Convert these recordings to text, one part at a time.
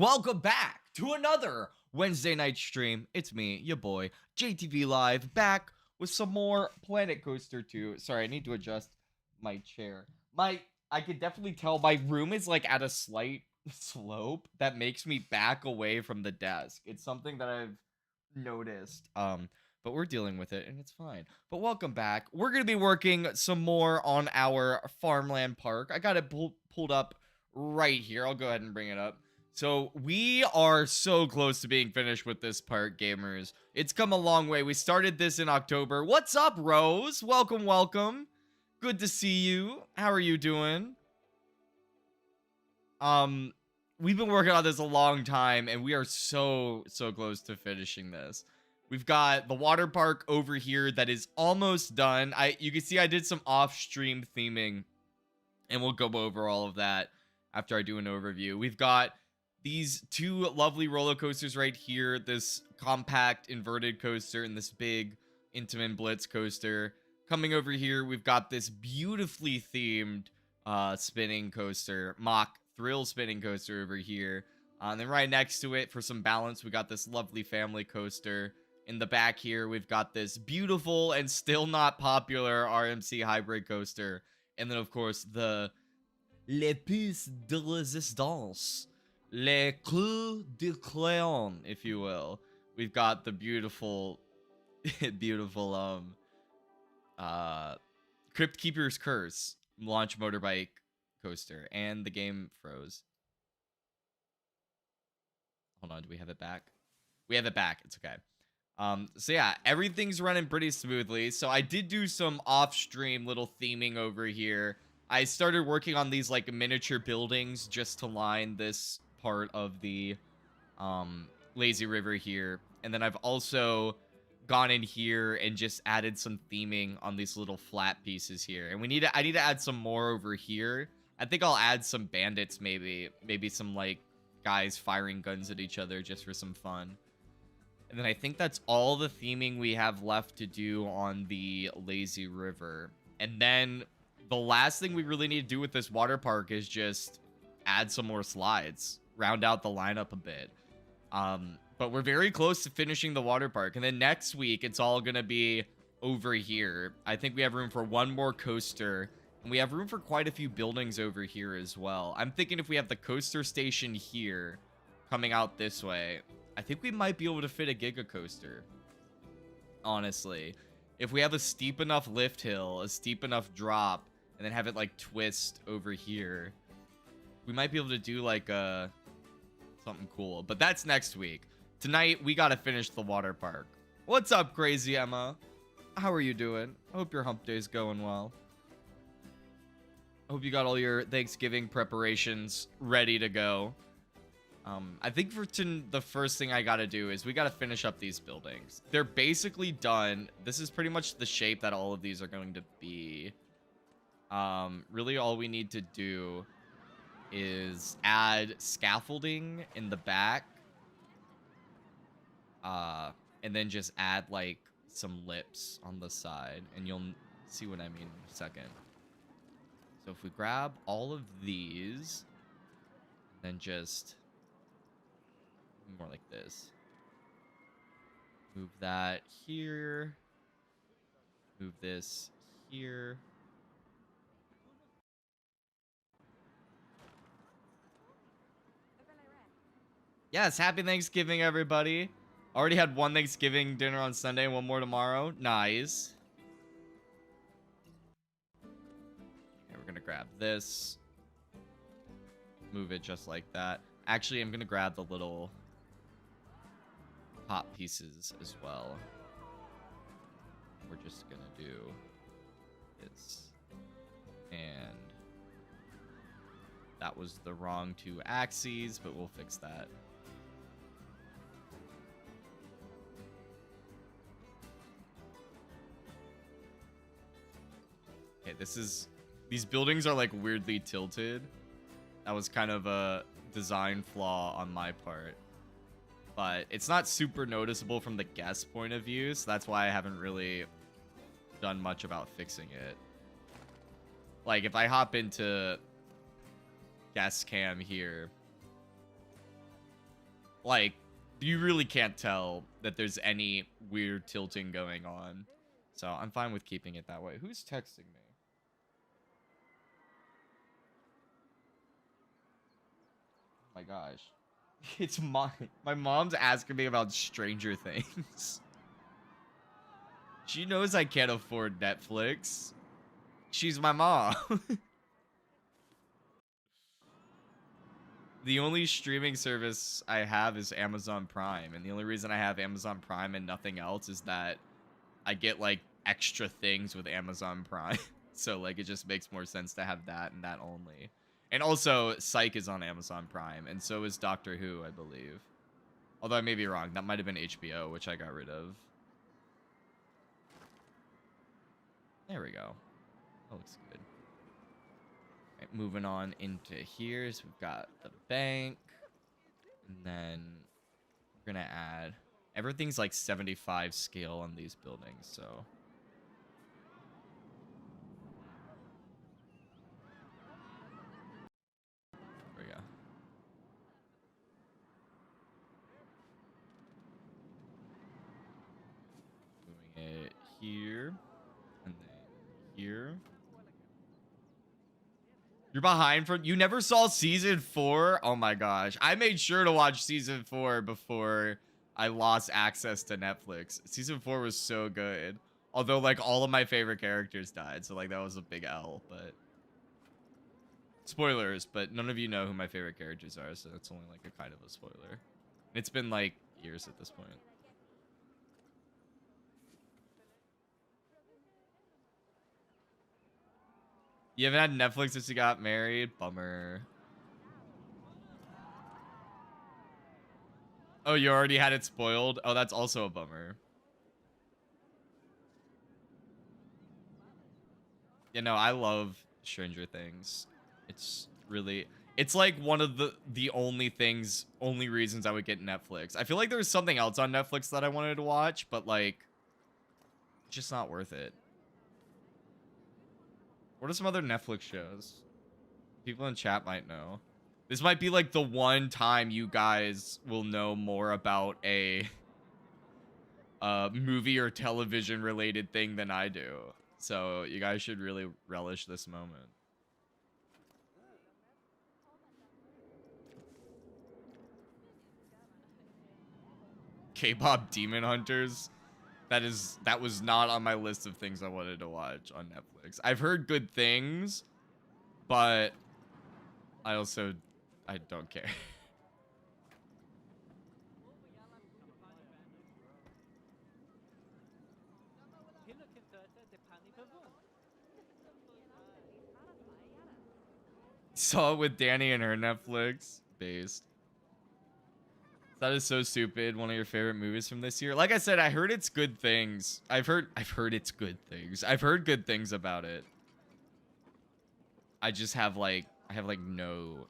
Welcome back to another Wednesday night stream. It's me, your boy, JTV Live, back with some more Planet Coaster 2. Sorry, I need to adjust my chair. I could definitely tell my room is like at a slight slope that makes me back away from the desk. It's something that I've noticed. But we're dealing with it and it's fine. But welcome back. We're gonna be working some more on our farmland park. I got it pulled up right here. I'll go ahead and bring it up. So we are so close to being finished with this part, gamers. It's come a long way. We started this in October. What's up, Rose? Welcome, welcome. Good to see you. How are you doing? We've been working on this a long time, and we are so close to finishing this. We've got the water park over here that is almost done. You can see I did some off-stream theming, and we'll go over all of that after I do an overview. We've got these two lovely roller coasters right here, this compact inverted coaster and this big Intamin Blitz coaster. Coming over here, we've got this beautifully themed spinning coaster, mock thrill spinning coaster over here. And then right next to it, for some balance, we got this lovely family coaster. In the back here, we've got this beautiful and still not popular RMC hybrid coaster. And then, of course, the Les Puces de Résistance. Les Clous de Crayon, if you will. We've got the beautiful, Crypt Keeper's Curse launch motorbike coaster, and the game froze. Hold on, do we have it back? We have it back. It's okay. So yeah, everything's running pretty smoothly. So I did do some off-stream little theming over here. I started working on these like miniature buildings just to line this part of the lazy river here, and then I've also gone in here and just added some theming on these little flat pieces here, and I need to add some more over here. I think I'll add some bandits, maybe some like guys firing guns at each other just for some fun. And then I think that's all the theming we have left to do on the lazy river. And then the last thing we really need to do with this water park is just add some more slides, round out the lineup a bit. But we're very close to finishing the water park. And then next week, it's all going to be over here. I think we have room for one more coaster. And we have room for quite a few buildings over here as well. I'm thinking if we have the coaster station here coming out this way, I think we might be able to fit a Giga Coaster. Honestly. If we have a steep enough lift hill, a steep enough drop, and then have it like twist over here, we might be able to do like something cool. But that's next week. Tonight, we gotta finish the water park. What's up, Crazy Emma? How are you doing? I hope your hump day's going well. I hope you got all your Thanksgiving preparations ready to go. I think the first thing I gotta do is we gotta finish up these buildings. They're basically done. This is pretty much the shape that all of these are going to be. Really all we need to do is add scaffolding in the back. And then just add like some lips on the side, and you'll see what I mean in a second. So if we grab all of these, then just more like this. Move that here. Move this here. Yes, happy Thanksgiving, everybody. Already had one Thanksgiving dinner on Sunday, one more tomorrow. Nice. Okay, we're gonna grab this. Move it just like that. Actually, I'm gonna grab the little pop pieces as well. We're just gonna do this. And that was the wrong two axes, but we'll fix that. Okay, these buildings are like weirdly tilted. That was kind of a design flaw on my part. But it's not super noticeable from the guest point of view, so that's why I haven't really done much about fixing it. Like, if I hop into guest cam here, Like, you really can't tell that there's any weird tilting going on. So I'm fine with keeping it that way. Who's texting me? Oh my gosh. It's my mom's asking me about Stranger Things. She knows I can't afford Netflix. She's my mom. The only streaming service I have is Amazon Prime, and the only reason I have Amazon Prime and nothing else is that I get like extra things with Amazon Prime. So like it just makes more sense to have that and that only. And also Psych is on Amazon Prime, and so is Doctor Who, I believe. Although I may be wrong. That might have been HBO, which I got rid of. There we go. That looks good. Right, moving on into here. So we've got the bank. And then we're going to add... Everything's like 75 scale on these buildings, so... There we go. Moving it here. And then here. You're behind for... You never saw season 4? Oh my gosh. I made sure to watch season 4 before I lost access to Netflix. Season 4 was so good. Although, like, all of my favorite characters died. So, like, that was a big L, but... Spoilers, but none of you know who my favorite characters are, so that's only, like, a kind of a spoiler. It's been, like, years at this point. You haven't had Netflix since you got married? Bummer. Oh, you already had it spoiled? Oh, that's also a bummer. You know, I love Stranger Things. It's really... It's like one of the only reasons I would get Netflix. I feel like there was something else on Netflix that I wanted to watch, but, like, it's just not worth it. What are some other Netflix shows? People in chat might know. This might be like the one time you guys will know more about a movie or television related thing than I do. So you guys should really relish this moment. K-pop Demon Hunters. That was not on my list of things I wanted to watch on Netflix. I've heard good things, but I don't care. Saw it with Danny and her Netflix based. That is so stupid. One of your favorite movies from this year. Like I said, I heard it's good things. I've heard it's good things. I've heard good things about it. I just have like no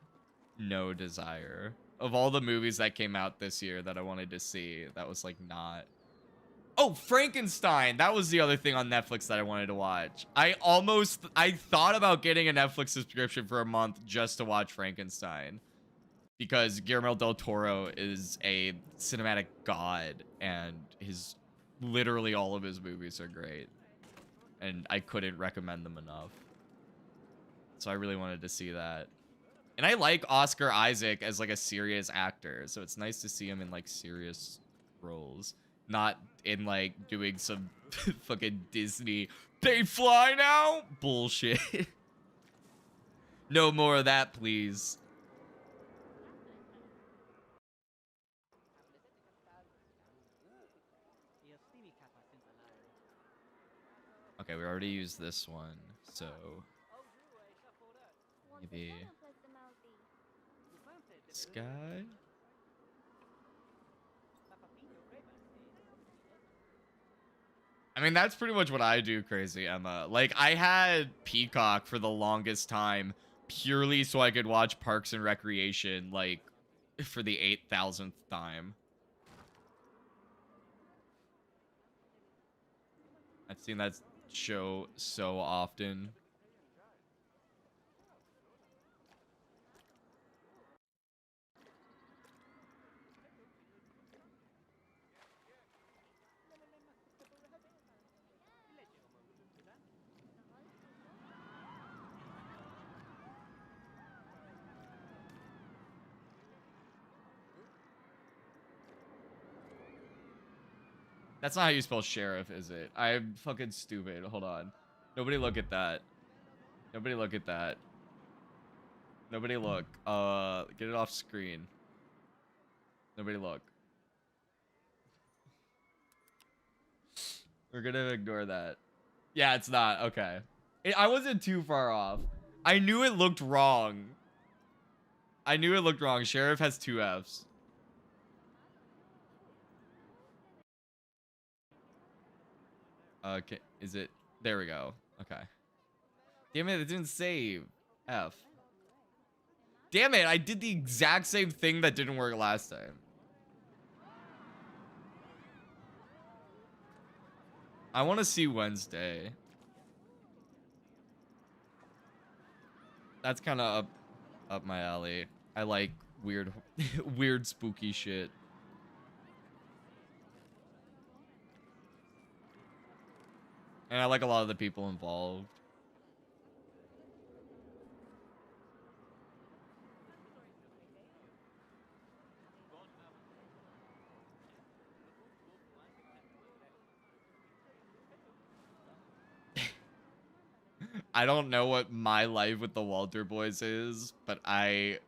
desire. Of all the movies that came out this year that I wanted to see, that was like not. Oh, Frankenstein. That was the other thing on Netflix that I wanted to watch. I thought about getting a Netflix subscription for a month just to watch Frankenstein. Because Guillermo del Toro is a cinematic god, and literally all of his movies are great. And I couldn't recommend them enough. So I really wanted to see that. And I like Oscar Isaac as like a serious actor, so it's nice to see him in like serious roles. Not in like doing some fucking Disney, they fly now? Bullshit. No more of that, please. Okay, we already used this one, so maybe this guy? I mean, that's pretty much what I do, Crazy Emma. Like, I had Peacock for the longest time purely so I could watch Parks and Recreation, like, for the 8,000th time. I've seen that show so often. That's not how you spell sheriff, is it? I'm fucking stupid. Hold on. Nobody look at that. Nobody look at that. Nobody look. Get it off screen. Nobody look. We're gonna ignore that. Yeah, it's not. Okay. I wasn't too far off. I knew it looked wrong. I knew it looked wrong. Sheriff has 2 Fs. Okay, is it? There we go. Okay. Damn it, it didn't save. F. Damn it, I did the exact same thing that didn't work last time. I want to see Wednesday. That's kind of up my alley. I like weird, weird spooky shit. And I like a lot of the people involved. I don't know what my life with the Walter Boys is, but I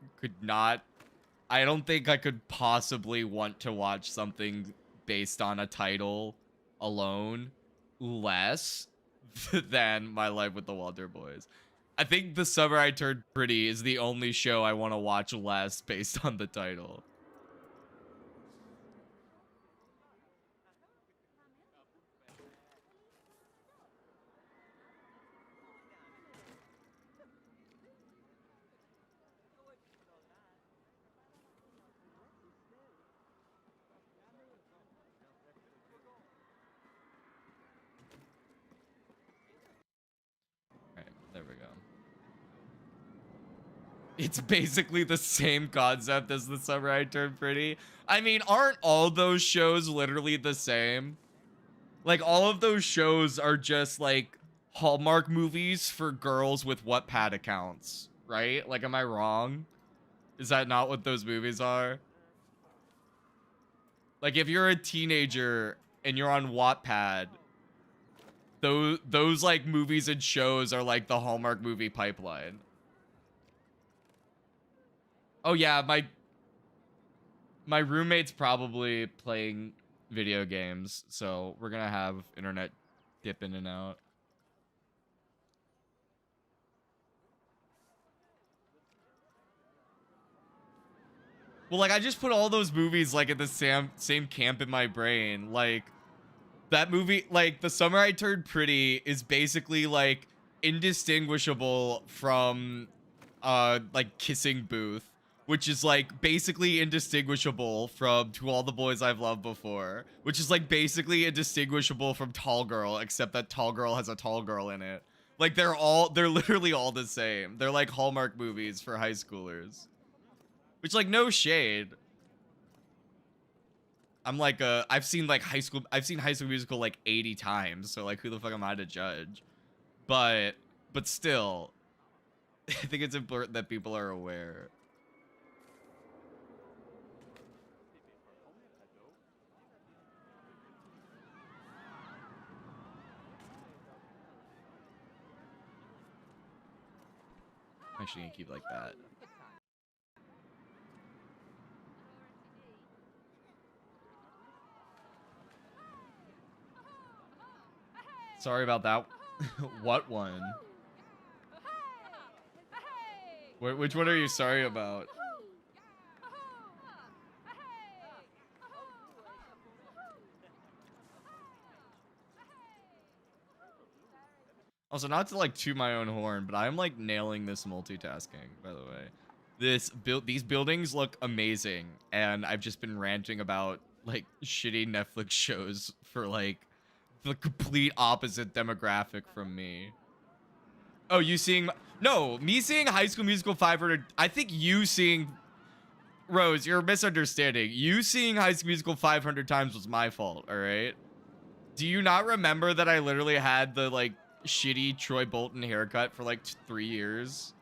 don't think I could possibly want to watch something based on a title alone less than my life with the Walter Boys. I think The Summer I Turned Pretty is the only show I want to watch less based on the title. Alright, there we go. It's basically the same concept as The Summer I Turned Pretty. I mean, aren't all those shows literally the same? Like, all of those shows are just, like, Hallmark movies for girls with Wattpad accounts, right? Like, am I wrong? Is that not what those movies are? Like, if you're a teenager and you're on Wattpad, those like, movies and shows are, like, the Hallmark movie pipeline. Oh, yeah, my roommate's probably playing video games, so we're gonna have internet dip in and out. Well, like, I just put all those movies, like, at the same camp in my brain. Like, that movie, like, The Summer I Turned Pretty is basically, like, indistinguishable from, like, Kissing Booth, which is, like, basically indistinguishable from To All the Boys I've Loved Before, which is, like, basically indistinguishable from Tall Girl, except that Tall Girl has a tall girl in it. Like, they're literally all the same. They're, like, Hallmark movies for high schoolers. Which, like, no shade. I'm like, I've seen High School Musical like 80 times, so like, who the fuck am I to judge? But still, I think it's important that people are aware. I'm actually gonna keep like that. Sorry about that. What one? Which one are you sorry about? Also, not to like toot my own horn, but I'm like nailing this multitasking, by the way. These buildings look amazing, and I've just been ranting about like shitty Netflix shows for like the complete opposite demographic from me. Oh, you seeing? No, me seeing High School Musical 500. I think you seeing Rose. You're misunderstanding. You seeing High School Musical 500 times was my fault. All right. Do you not remember that I literally had the like shitty Troy Bolton haircut for like 3 years?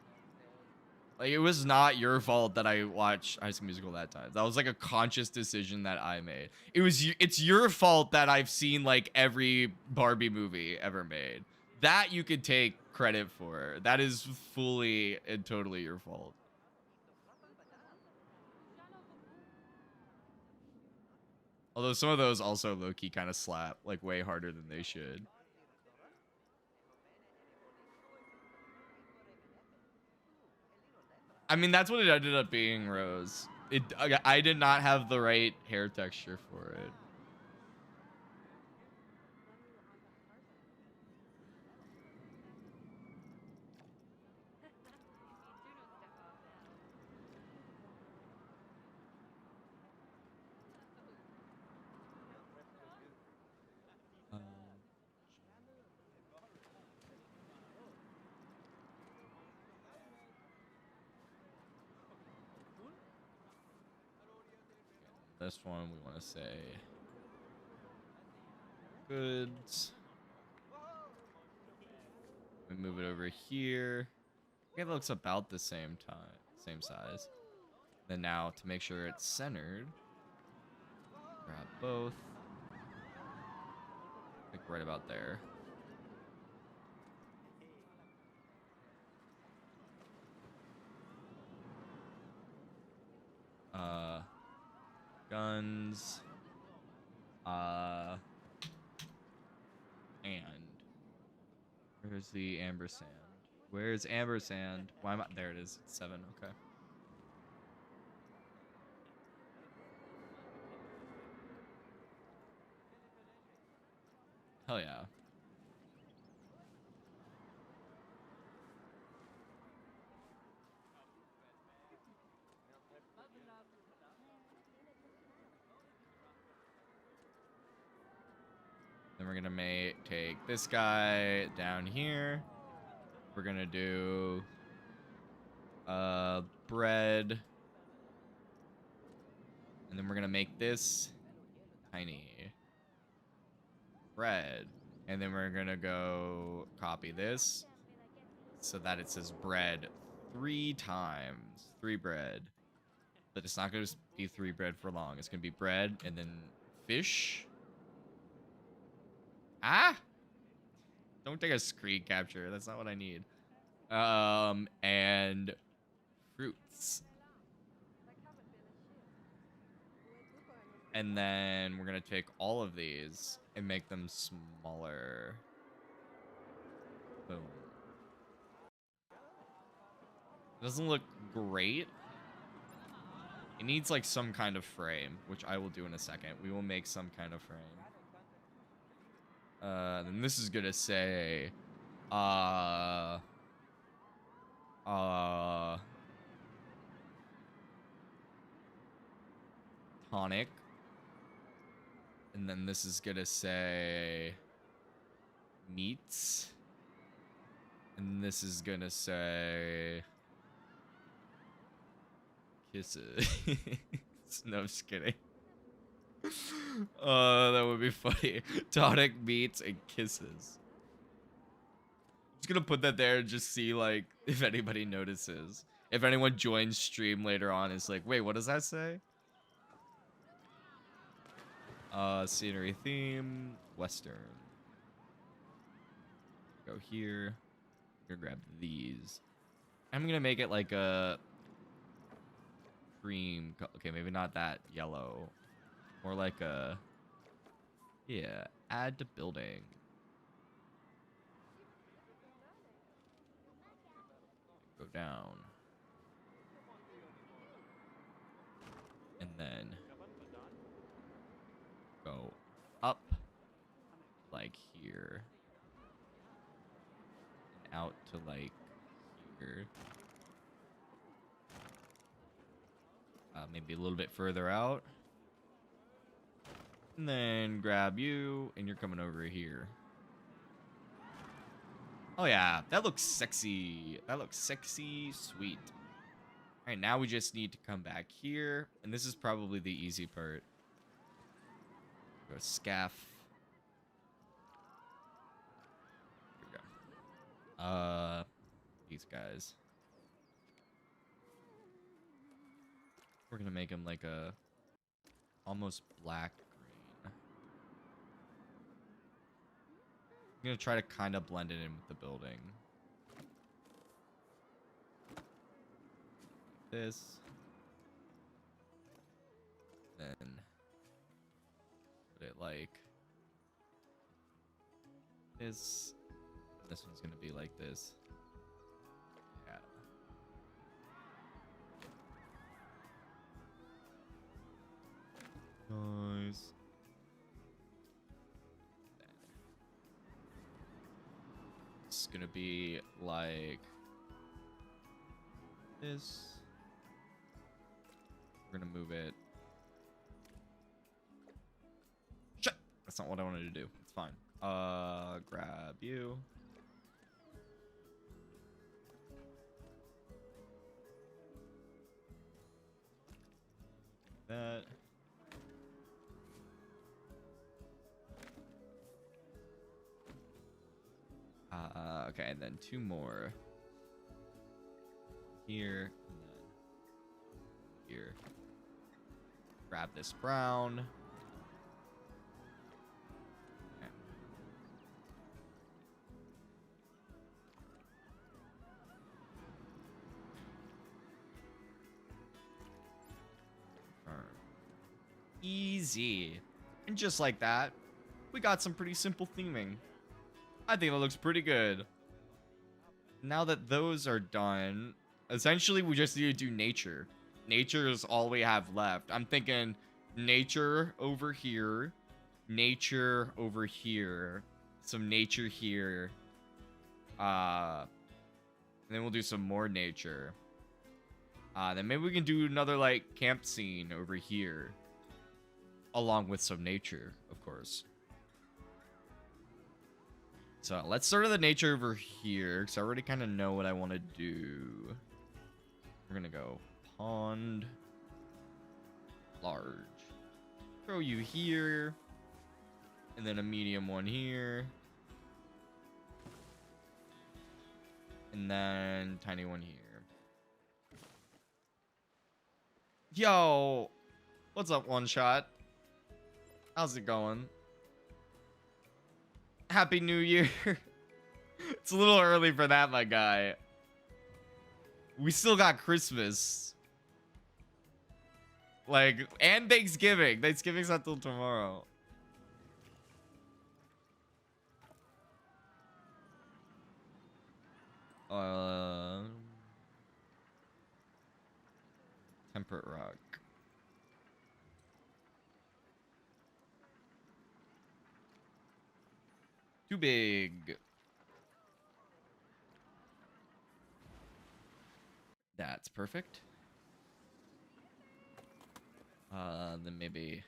Like, it was not your fault that I watched High School Musical that time. That was like a conscious decision that I made. It's your fault that I've seen like every Barbie movie ever made. That you could take credit for. That is fully and totally your fault. Although some of those also low-key kind of slap like way harder than they should. I mean, that's what it ended up being, Rose. I did not have the right hair texture for it. This one we want to say goods. We move it over here. Okay, it looks about the same same size. Then now to make sure it's centered, grab both. Like right about there. Guns. And where's the ampersand? Where's ampersand? Why am I there? It is. It's 7. Okay. Hell yeah. Then we're gonna take this guy down here. We're gonna do bread. And then we're gonna make this tiny bread. And then we're gonna go copy this so that it says bread 3 times. 3 bread. But it's not gonna be 3 bread for long. It's gonna be bread and then fish. Ah! Don't take a screen capture. That's not what I need. And fruits. And then we're gonna take all of these and make them smaller. Boom. It doesn't look great. It needs like some kind of frame, which I will do in a second. We will make some kind of frame. Then this is gonna say, tonic. And then this is gonna say meats. And this is gonna say kisses. No, I'm just kidding. That would be funny. Tonic, meats, and kisses. I'm just gonna put that there and just see like if anybody notices. If anyone joins stream later on, is like, wait, what does that say? Scenery theme, Western. Go here. I'm gonna grab these. I'm gonna make it like a cream. Okay, maybe not that yellow. More like a, yeah, add to building. Go down. And then go up like here. And out to like here. Maybe a little bit further out. And then grab you, and you're coming over here. Oh yeah, that looks sexy. That looks sexy, sweet. All right, now we just need to come back here, and this is probably the easy part. Go scaff. Here we go. These guys. We're gonna make him like a almost black green. I'm gonna try to kind of blend it in with the building. This. Then put it like this. This one's gonna be like this. Yeah. Nice. It's gonna be like this. We're gonna move it. Shit! That's not what I wanted to do. It's fine. Grab you. That. Okay, and then two more. Here, and then here. Grab this brown. Okay. Easy. And just like that, we got some pretty simple theming. I think that looks pretty good. Now that those are done, essentially we just need to do nature. Nature is all we have left. I'm thinking nature over here, nature over here, some nature here. And then we'll do some more nature. Then maybe we can do another like camp scene over here. Along with some nature, of course. So let's start with the nature over here, because I already kind of know what I want to do. We're going to go pond. Large. Throw you here. And then a medium one here. And then tiny one here. Yo! What's up, One Shot? How's it going? Happy New Year. It's a little early for that, my guy. We still got Christmas. Like, and Thanksgiving. Thanksgiving's not till tomorrow. Temperate rock. Too big. That's perfect. Then maybe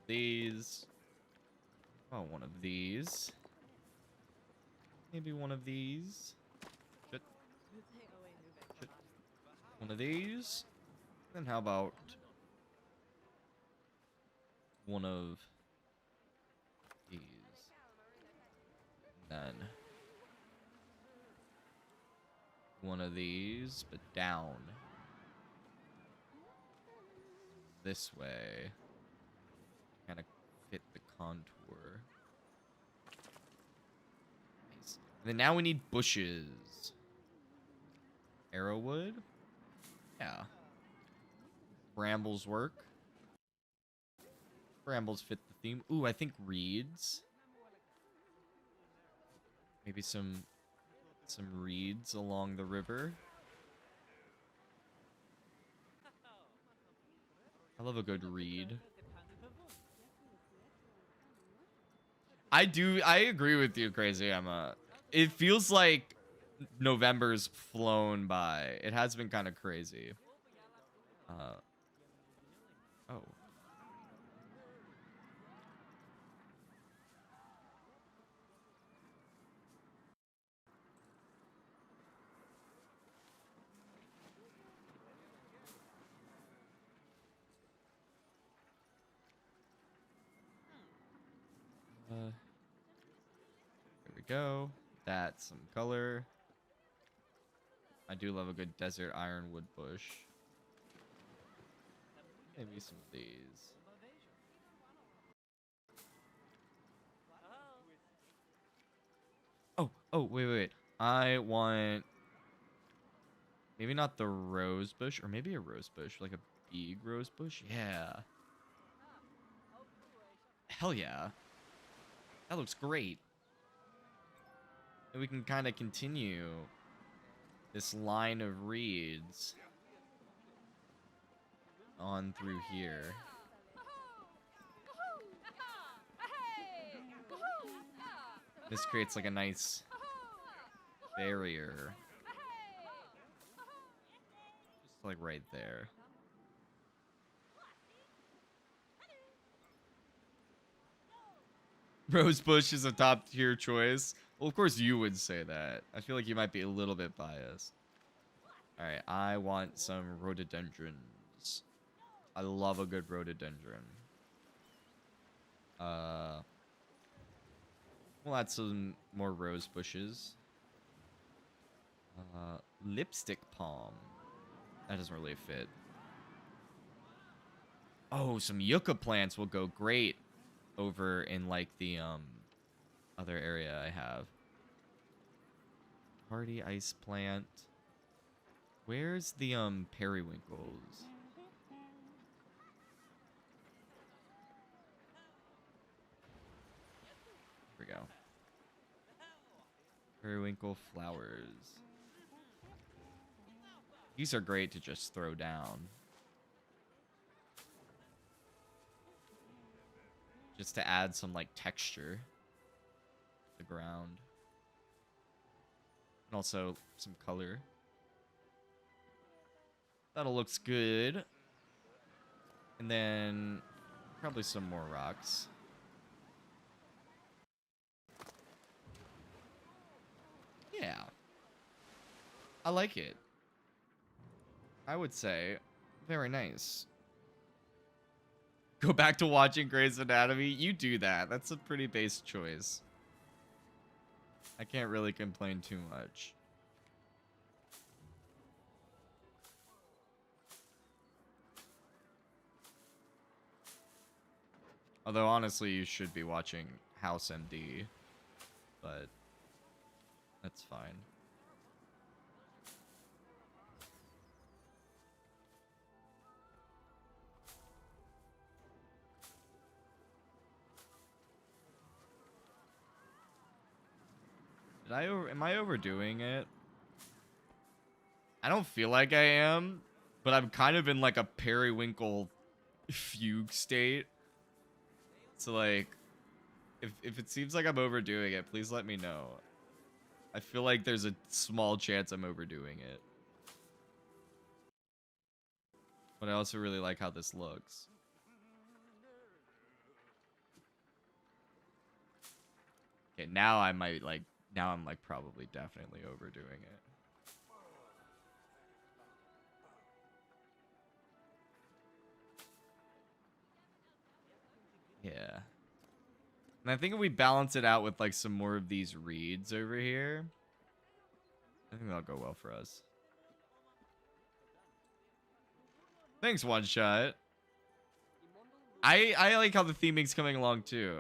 these. Oh, one of these. Maybe one of these. Shit. Shit. One of these. Then how about one of these? And then one of these, but down. This way. Kind of fit the contour. Nice. And then now we need bushes. Arrowwood? Yeah. Brambles work. Brambles fit the theme. Ooh, I think reeds. Maybe some reeds along the river. I love a good reed. I agree with you, Crazy Emma. It feels like November's flown by. It has been kind of crazy. Oh. There we go. That's some color. I do love a good desert ironwood bush. Maybe some of these. Oh, wait. I want maybe not the rose bush, or maybe a rose bush, like a big rose bush. Yeah. Hell yeah. That looks great. And we can kind of continue this line of reeds on through here. This creates like a nice barrier. Just like right there. Rosebush is a top tier choice. Well, of course you would say that. I feel like you might be a little bit biased. Alright, I want some rhododendrons. I love a good rhododendron. We'll add some more rose bushes. Lipstick palm. That doesn't really fit. Oh, some yucca plants will go great over in like the other area I have. Hardy ice plant. Where's the periwinkles? Here we go. Periwinkle flowers. These are great to just throw down. Just to add some like texture to the ground. And also some color. That'll looks good. And then probably some more rocks. Yeah. I like it. I would say very nice. Go back to watching Grey's Anatomy? You do that. That's a pretty base choice. I can't really complain too much. Although, honestly, you should be watching House MD. But that's fine. Am I overdoing it? I don't feel like I am, but I'm kind of in like a periwinkle fugue state. So like, if it seems like I'm overdoing it, please let me know. I feel like there's a small chance I'm overdoing it. But I also really like how this looks. Okay, now I might like, now I'm like probably definitely overdoing it. Yeah. And I think if we balance it out with like some more of these reeds over here, I think that'll go well for us. Thanks, One Shot. I like how the theming's coming along too.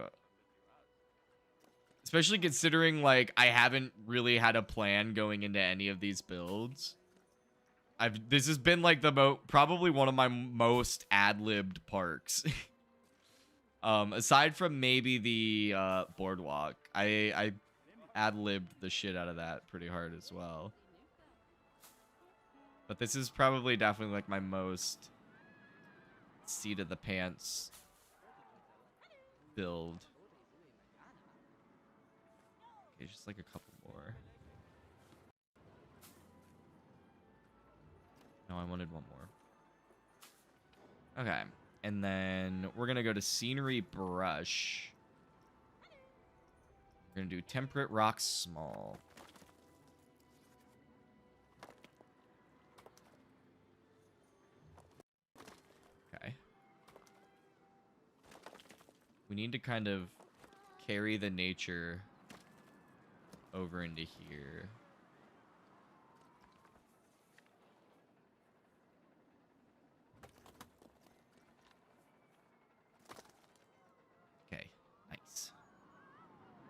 Especially considering like I haven't really had a plan going into any of these builds. This has been like the probably one of my most ad-libbed parks. Aside from maybe the boardwalk, I ad-libbed the shit out of that pretty hard as well. But this is probably definitely like my most seat of the pants build. Okay, just like a couple more. No, I wanted one more. Okay. And then we're going to go to Scenery Brush. We're going to do Temperate Rock Small. Okay. We need to kind of carry the nature over into here.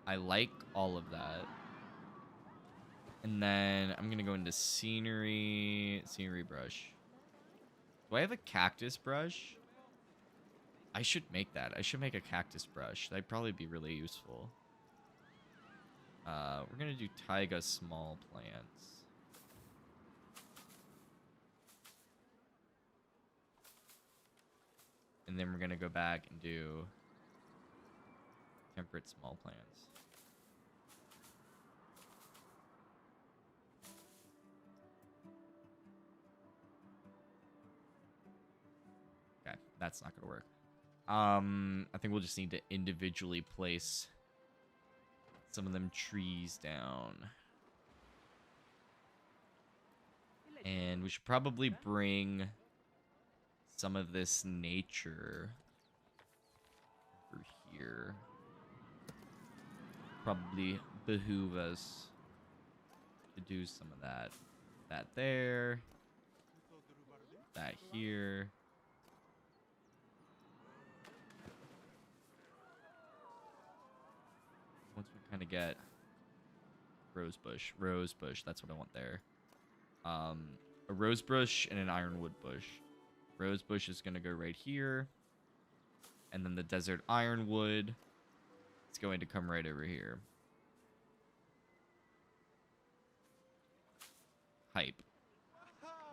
I like all of that. And then I'm going to go into scenery brush. Do I have a cactus brush? I should make that. I should make a cactus brush. That'd probably be really useful. We're going to do taiga small plants. And then we're going to go back and do temperate small plants. Okay, that's not going to work. I think we'll just need to individually place some of them trees down. And we should probably bring some of this nature over here. Probably behoove us to do some of that. That there. That here. Once we kind of get rose bush, that's what I want there. A rose bush and an ironwood bush. Rose bush is going to go right here. And then the desert ironwood is going to come right over here. Hype.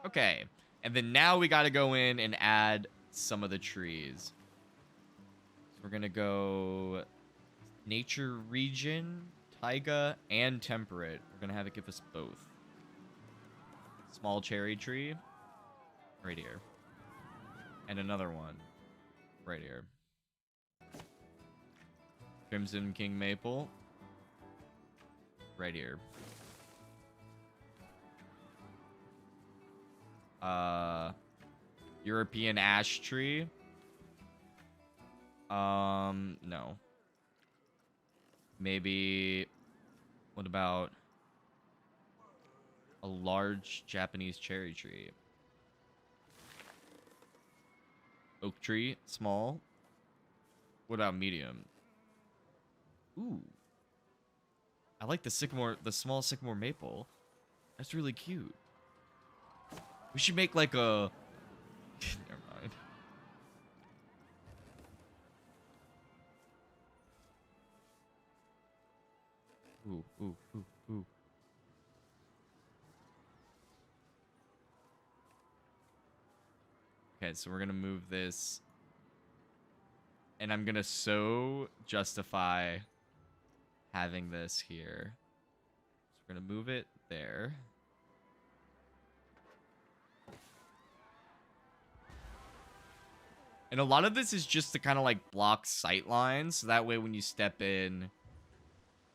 Okay. And then now we got to go in and add some of the trees. So we're going to go nature region, taiga, and temperate. We're going to have it give us both. Small cherry tree. Right here. And another one. Right here. Crimson King Maple. Right here. European Ash Tree. No. Maybe... What about... a large Japanese cherry tree? Oak tree, small. What about medium? Ooh. I like the sycamore, the small sycamore maple. That's really cute. We should make like a... Never mind. Ooh, ooh, ooh, ooh. Okay, so we're gonna move this. And I'm gonna so justify having this here. So we're gonna move it there. And a lot of this is just to kind of like block sight lines. So that way when you step in,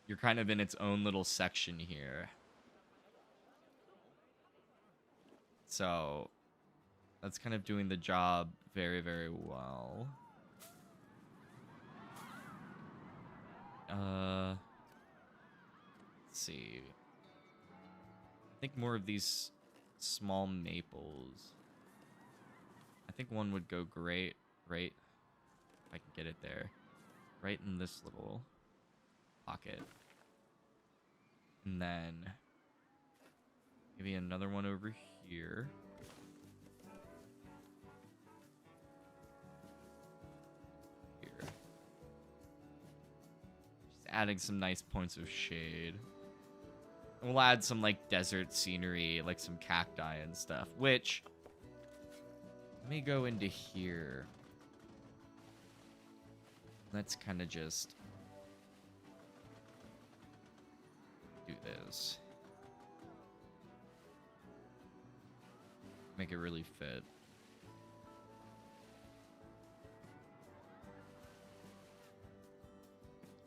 you're kind of in its own little section here. So that's kind of doing the job very, very well. Let's see. I think more of these small maples. I think one would go great, right? If I can get it there. Right in this little pocket. And then maybe another one over here. Here. Just adding some nice points of shade. And we'll add some like desert scenery, like some cacti and stuff, which let me go into here. Let's kind of just do this. Make it really fit.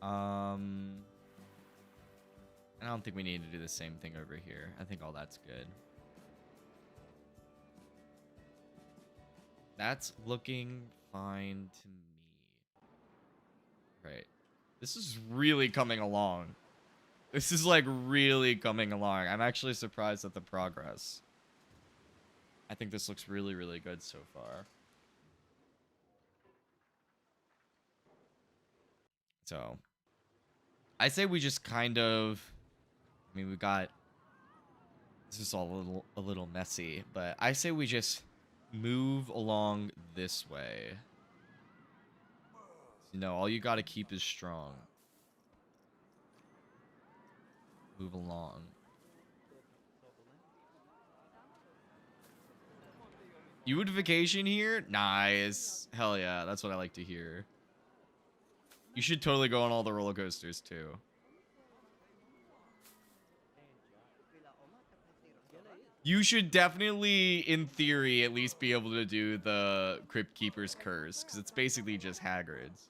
I don't think we need to do the same thing over here. I think all that's good. That's looking fine to me. Right. This is really coming along. This is like really coming along. I'm actually surprised at the progress. I think this looks really, really good so far. So I say we just kind of, I mean, we got, this is all a little messy, but I say we just move along this way. You know, all you got to keep is strong. Move along. You would vacation here? Nice. Hell yeah, that's what I like to hear. You should totally go on all the roller coasters too. You should definitely, in theory, at least be able to do the Crypt Keeper's Curse, because it's basically just Hagrid's.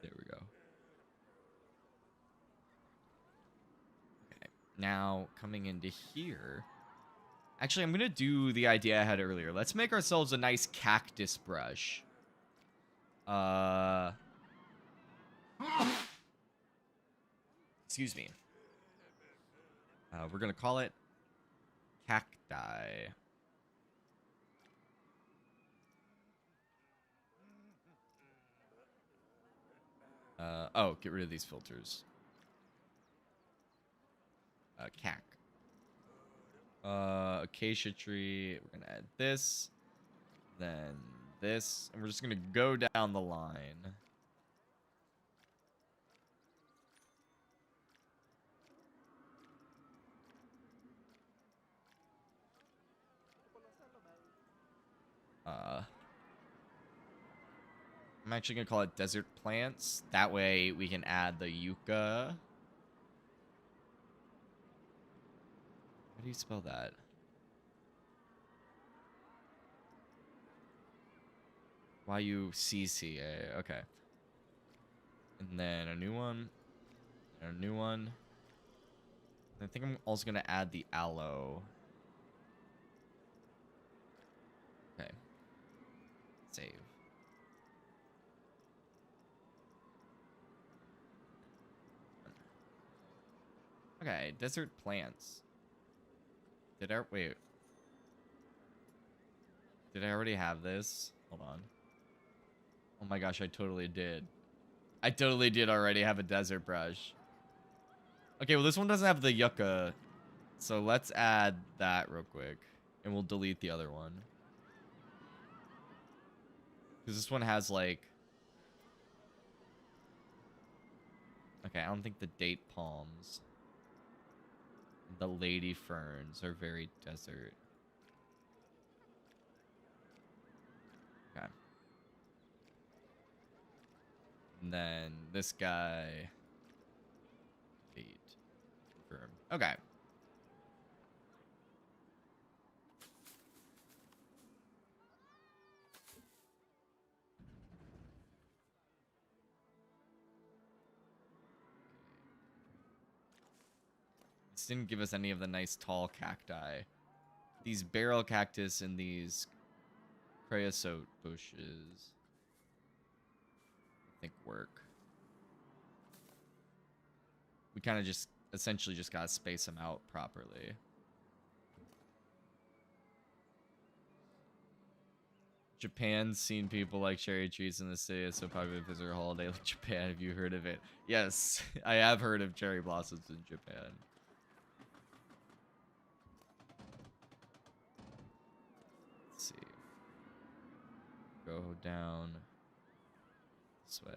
There we go. Okay, now coming into here. Actually, I'm going to do the idea I had earlier. Let's make ourselves a nice cactus brush. Excuse me. We're going to call it cacti. Oh, get rid of these filters. Cac. Acacia tree. We're going to add this. Then this. And we're just going to go down the line. I'm actually going to call it desert plants. That way we can add the yucca. How do you spell that? Y-U-C-C-A. Okay. And then a new one. And a new one. I think I'm also going to add the aloe. Okay. Save. Okay, desert plants. Wait. Did I already have this? Hold on. Oh my gosh, I totally did. I totally did already have a desert brush. Okay, well this one doesn't have the yucca. So let's add that real quick. And we'll delete the other one. Because this one has like... Okay, I don't think the date palms, the lady ferns are very desert. Okay. And then this guy... Date. Confirm. Okay. This didn't give us any of the nice tall cacti. These barrel cactus and these creosote bushes, I think, work. We kind of just essentially just gotta space them out properly. Japan's seen people like cherry trees in the city. It's so popular visitor holiday like Japan. Have you heard of it? Yes, I have heard of cherry blossoms in Japan. Let's see. Go down this way.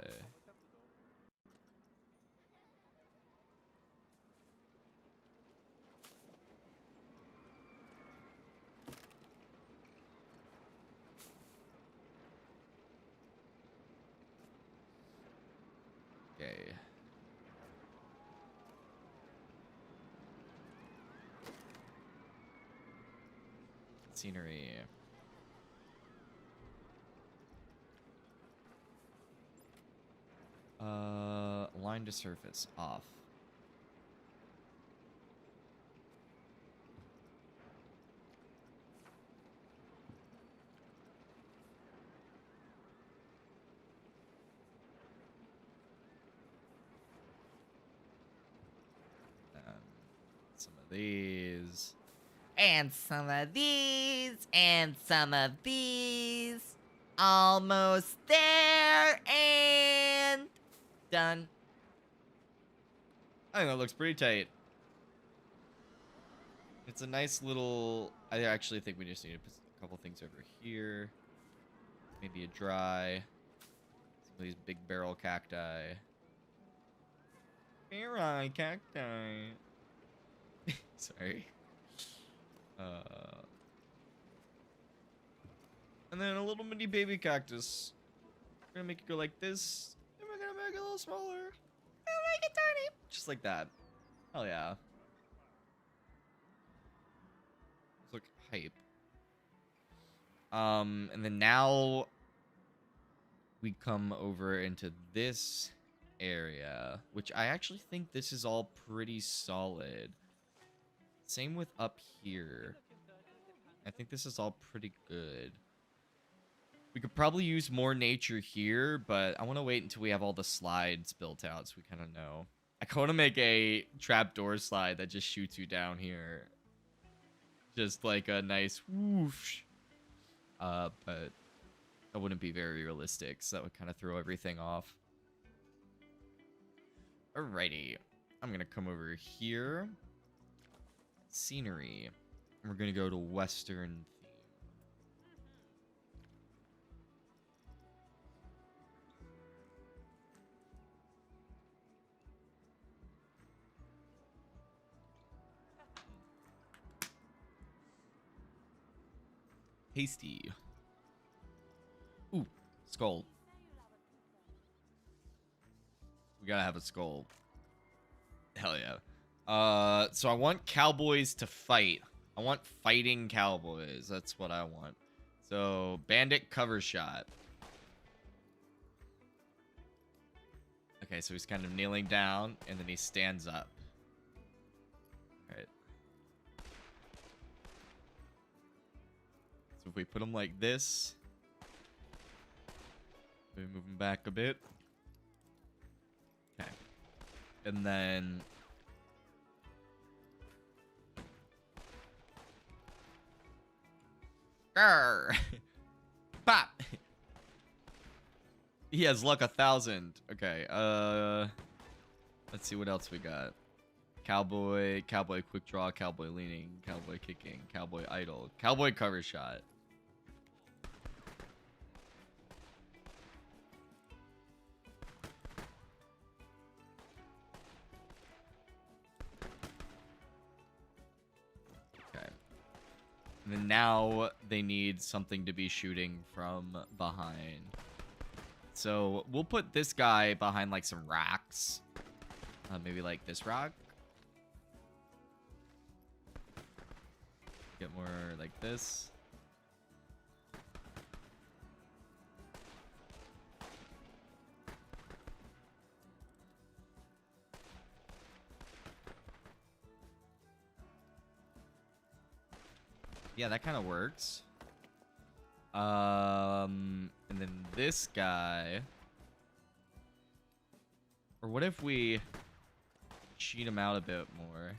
Okay. Scenery. Line to surface off. Some of these. And some of these, and some of these. Almost there, and done. I think that looks pretty tight. It's a nice little... I actually think we just need to put a couple things over here. Maybe a dry. Some of these big barrel cacti. Barrel cacti. Sorry. And then a little mini baby cactus. We're gonna make it go like this. And we're gonna make it a little smaller. And make it tiny. Just like that. Hell yeah. Look hype. And then now we come over into this area, which I actually think this is all pretty solid. Same with up here. I think this is all pretty good. We could probably use more nature here, but I want to wait until we have all the slides built out so we kind of know. I want to make a trapdoor slide that just shoots you down here. Just like a nice whoosh. But that wouldn't be very realistic, so that would kind of throw everything off. Alrighty. I'm going to come over here. Scenery. And we're going to go to Western theme. Tasty. Ooh, skull. We gotta have a skull. Hell yeah. So I want cowboys to fight. I want fighting cowboys. That's what I want. So, bandit cover shot. Okay, so he's kind of kneeling down, and then he stands up. Alright. So if we put him like this, we move him back a bit. Okay. And then... Grr! Pop! He has luck 1,000. Okay, let's see what else we got. Cowboy, cowboy quick draw, cowboy leaning, cowboy kicking, cowboy idle, cowboy cover shot. Okay. And then now they need something to be shooting from behind. So we'll put this guy behind like some rocks. Maybe like this rock. Get more like this. Yeah, that kind of works. And then this guy. Or what if we cheat him out a bit more?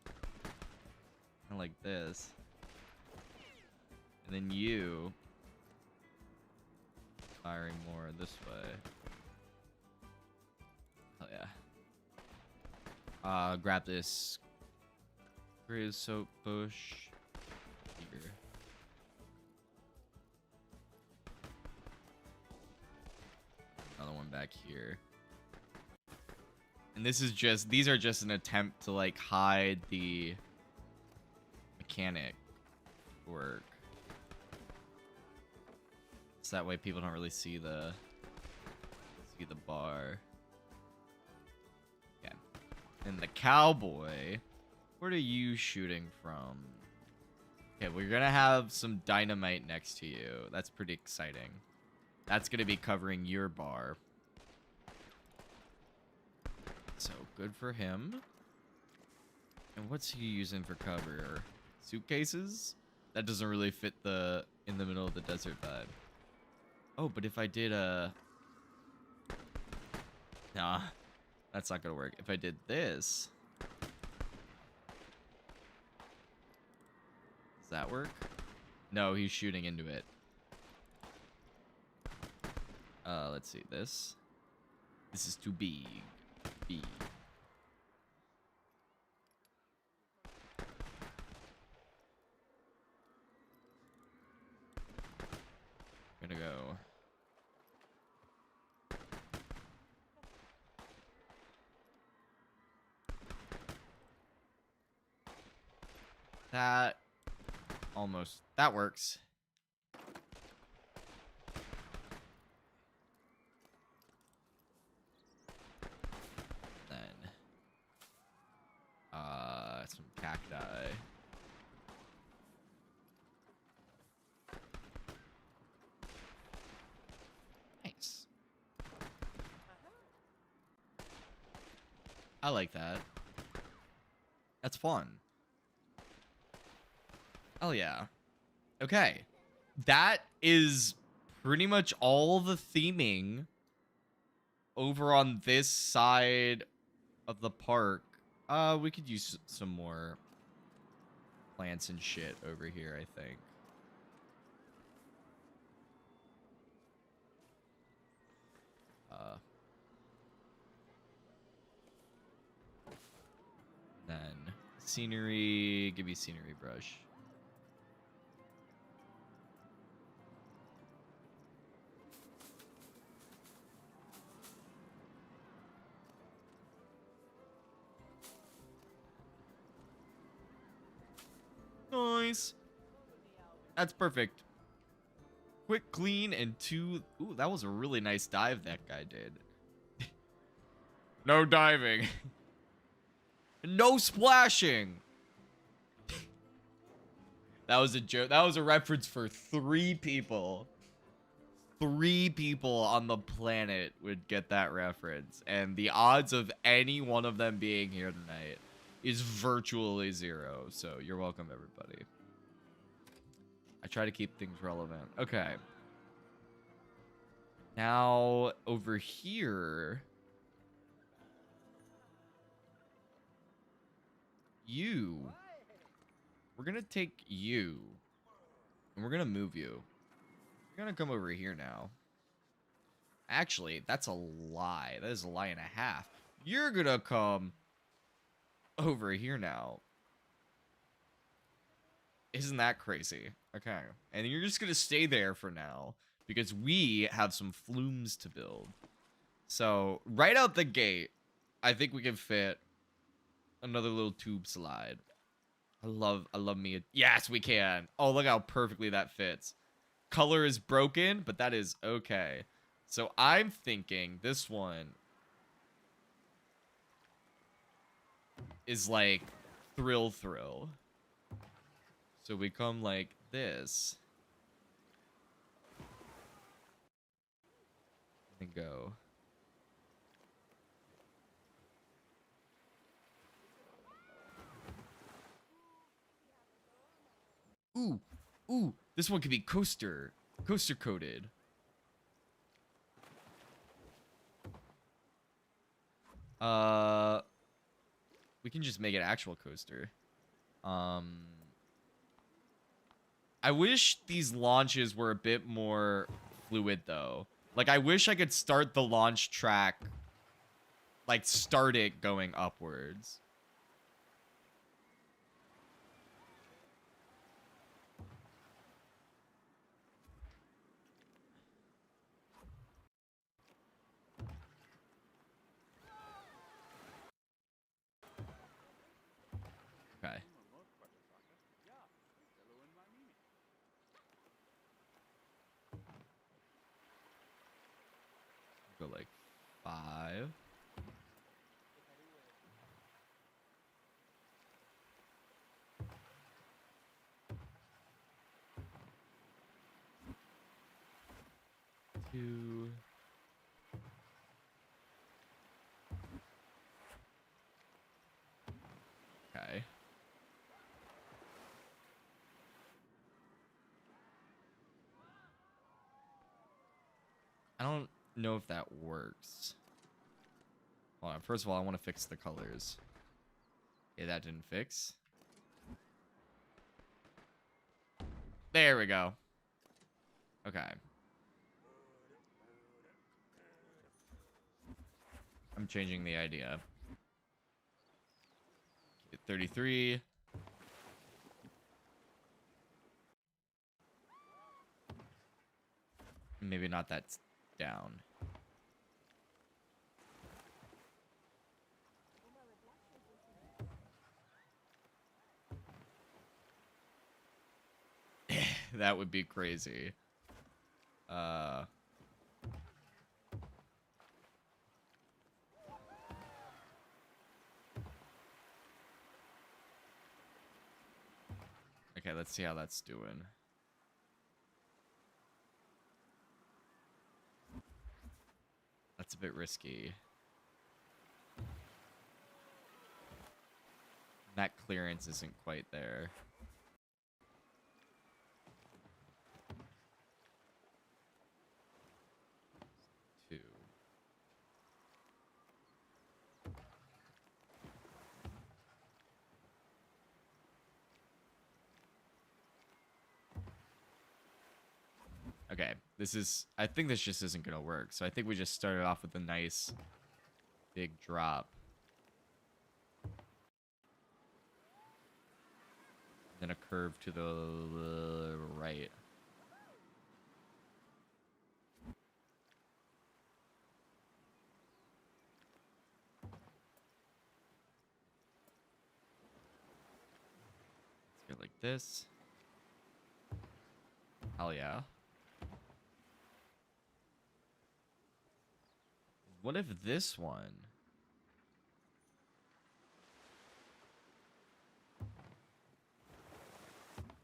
Kind of like this. And then you firing more this way. Hell yeah. Grab this gray soap bush here. Another one back here. And this is just, these are just an attempt to like hide the mechanic work. So that way people don't really see the bar. Okay. And the cowboy, what are you shooting from? Okay, we're gonna have some dynamite next to you. That's pretty exciting. That's gonna be covering your bar. So good for him. And what's he using for cover? Suitcases? That doesn't really fit the in the middle of the desert vibe. Oh, but if I did a... Nah, that's not gonna work. If I did this... Does that work? No, he's shooting into it. Let's see. This is too big. B. Gonna go. That almost, that works. Then some cacti. Nice. I like that. That's fun. Oh yeah. Okay. That is pretty much all the theming over on this side of the park. We could use some more plants and shit over here, I think. Then scenery, give me scenery brush. Nice. That's perfect. Quick clean and two. Ooh, that was a really nice dive that guy did. No diving. No splashing. That was a joke. That was a reference for 3 people. 3 people on the planet would get that reference. And the odds of any one of them being here tonight is virtually 0. So you're welcome, everybody. I try to keep things relevant. Okay. Now, over here... We're gonna take you. And we're gonna move you. You're gonna come over here now. Actually, that's a lie. That is a lie and a half. You're gonna come over here now. Isn't that crazy? Okay. And you're just gonna stay there for now, because we have some flumes to build. So, right out the gate, I think we can fit another little tube slide. I love me. Yes, we can. Oh, look how perfectly that fits. Color is broken, but that is okay. So I'm thinking this one is like thrill. So we come like this. And go. Ooh, this one could be coaster coated. We can just make it actual coaster. I wish these launches were a bit more fluid though. Like I wish I could start the launch track, like start it going upwards. Okay. Go like 5. Two. Okay. I don't know if that works. Hold on. First of all, I want to fix the colors. Yeah, that didn't fix. There we go. Okay. I'm changing the idea. Get 33. Maybe not that's down. That would be crazy. Okay, let's see how that's doing. That's a bit risky. That clearance isn't quite there. Two. Okay, I think this just isn't gonna work. So I think we just started off with a nice big drop. Then a curve to the right. Let's go like this. Hell yeah. What if this one?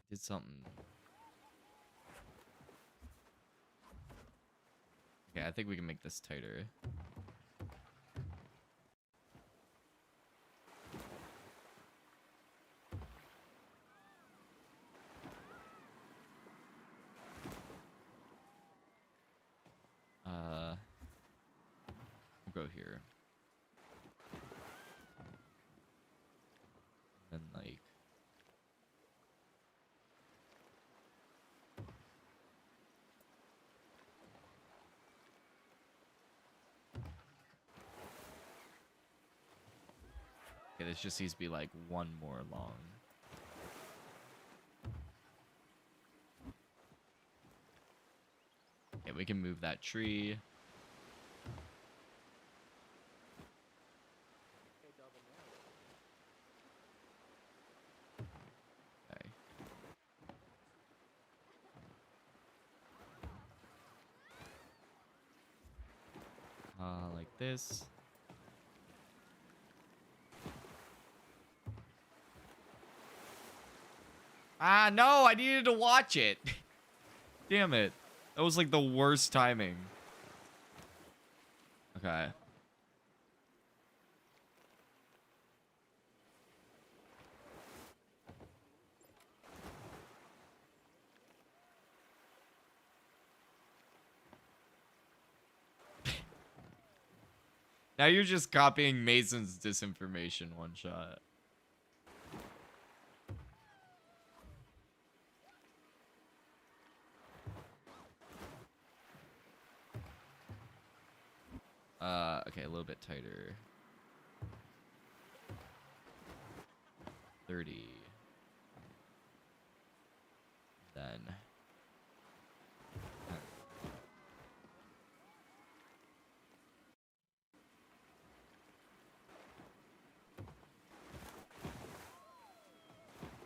Did something. Okay, I think we can make this tighter. We'll go here. Then like okay, this just needs to be like one more long. Okay, we can move that tree. Okay. Like this. Ah, no, I needed to watch it. Damn it. That was like the worst timing. Okay. Now you're just copying Mason's disinformation one shot. Okay, a little bit tighter. 30. Then.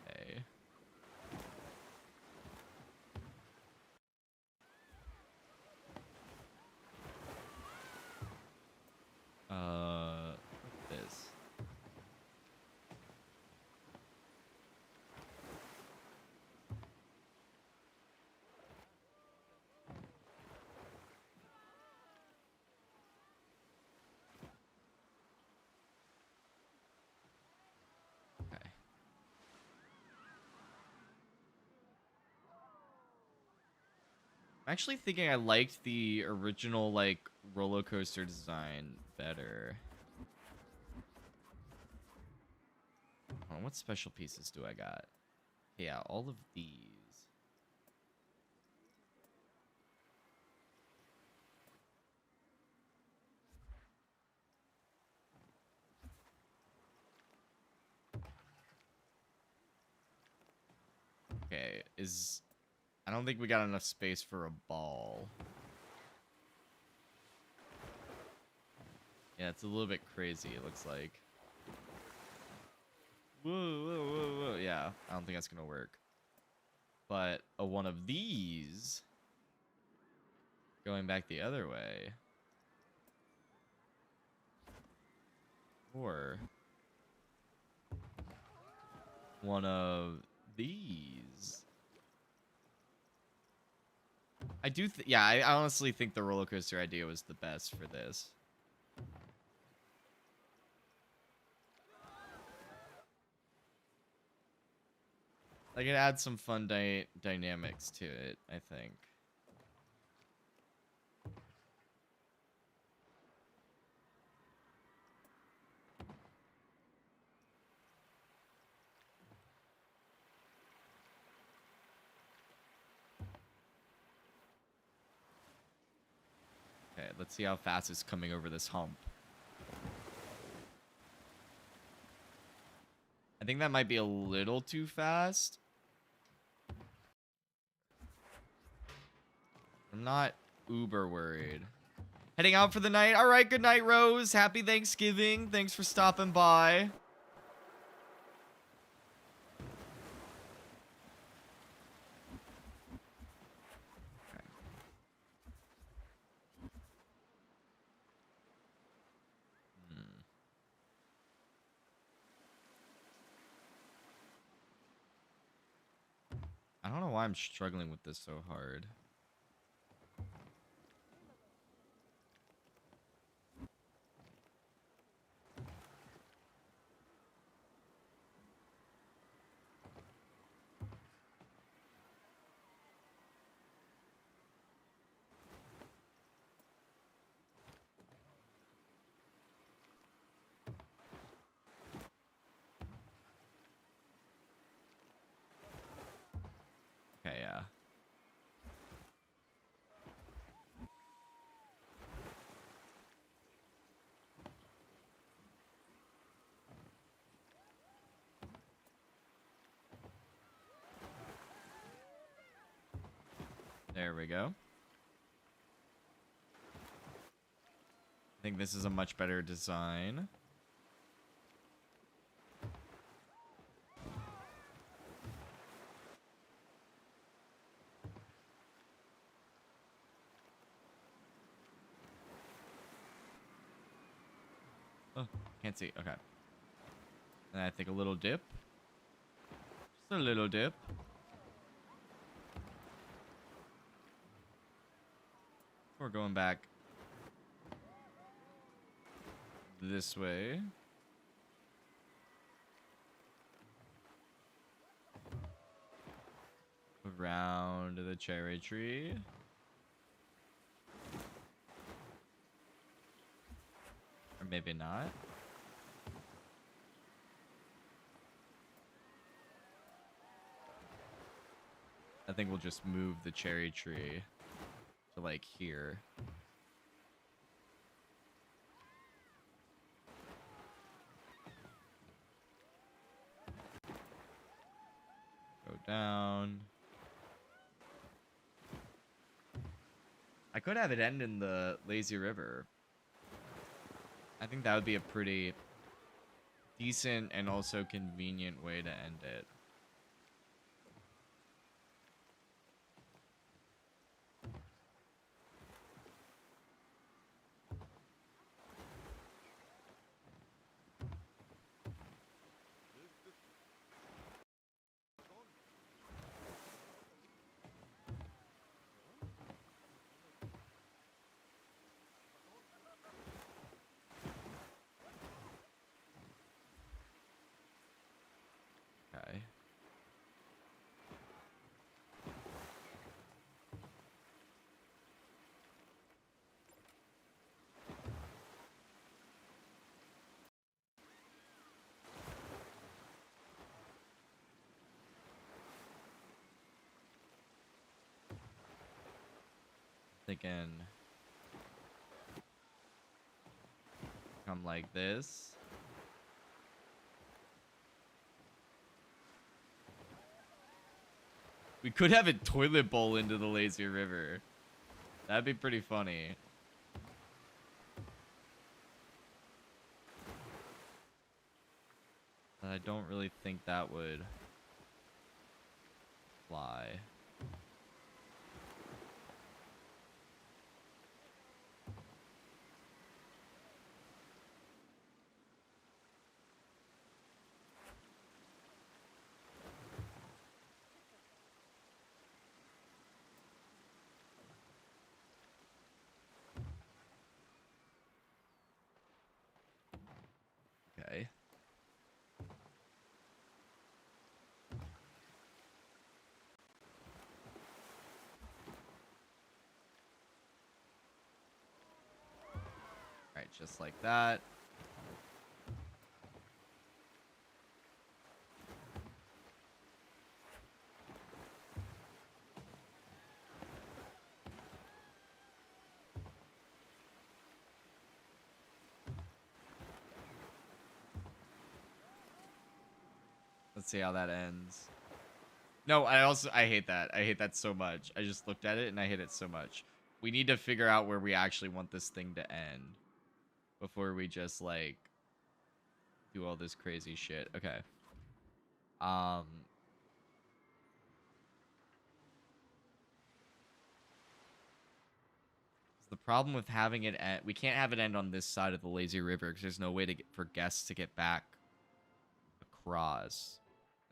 Okay. Like this. Okay. I'm actually thinking I liked the original, like, roller coaster design better. Hold on, what special pieces do I got? Yeah, all of these. Okay, I don't think we got enough space for a ball. Yeah, it's a little bit crazy, it looks like. Whoa, whoa, whoa, whoa. Yeah, I don't think that's gonna work. But one of these going back the other way. Or one of these. Yeah, I honestly think the roller coaster idea was the best for this. Like, it adds some fun dynamics to it, I think. Okay, let's see how fast it's coming over this hump. I think that might be a little too fast. I'm not uber worried. Heading out for the night. All right, good night, Rose. Happy Thanksgiving. Thanks for stopping by. Okay. I don't know why I'm struggling with this so hard. Okay, yeah. There we go. I think this is a much better design. Oh, can't see. Okay. And I think a little dip. Just a little dip. We're going back this way. Around the cherry tree. Or maybe not. I think we'll just move the cherry tree to like here. Go down. I could have it end in the lazy river. I think that would be a pretty decent and also convenient way to end it. Okay. Thinking come like this. We could have a toilet bowl into the lazy river. That'd be pretty funny. But I don't really think that would fly. Okay. Alright, just like that. Let's see how that ends. No, I hate that. I hate that so much. I just looked at it and I hate it so much. We need to figure out where we actually want this thing to end before we just like do all this crazy shit. Okay. The problem with having it end, we can't have it end on this side of the lazy river because there's no way to get, for guests to get back across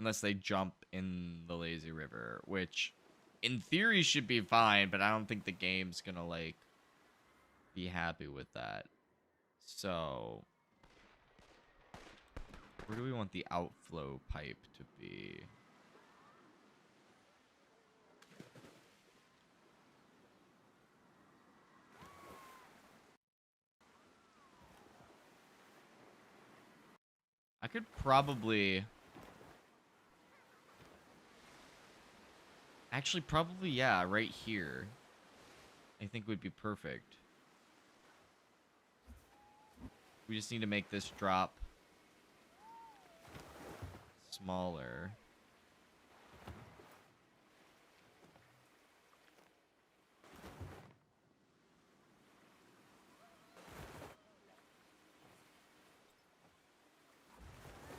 unless they jump in the lazy river, which in theory should be fine, but I don't think the game's gonna like be happy with that. So where do we want the outflow pipe to be? I could probably... Actually, probably, yeah, right here. I think would be perfect. We just need to make this drop smaller.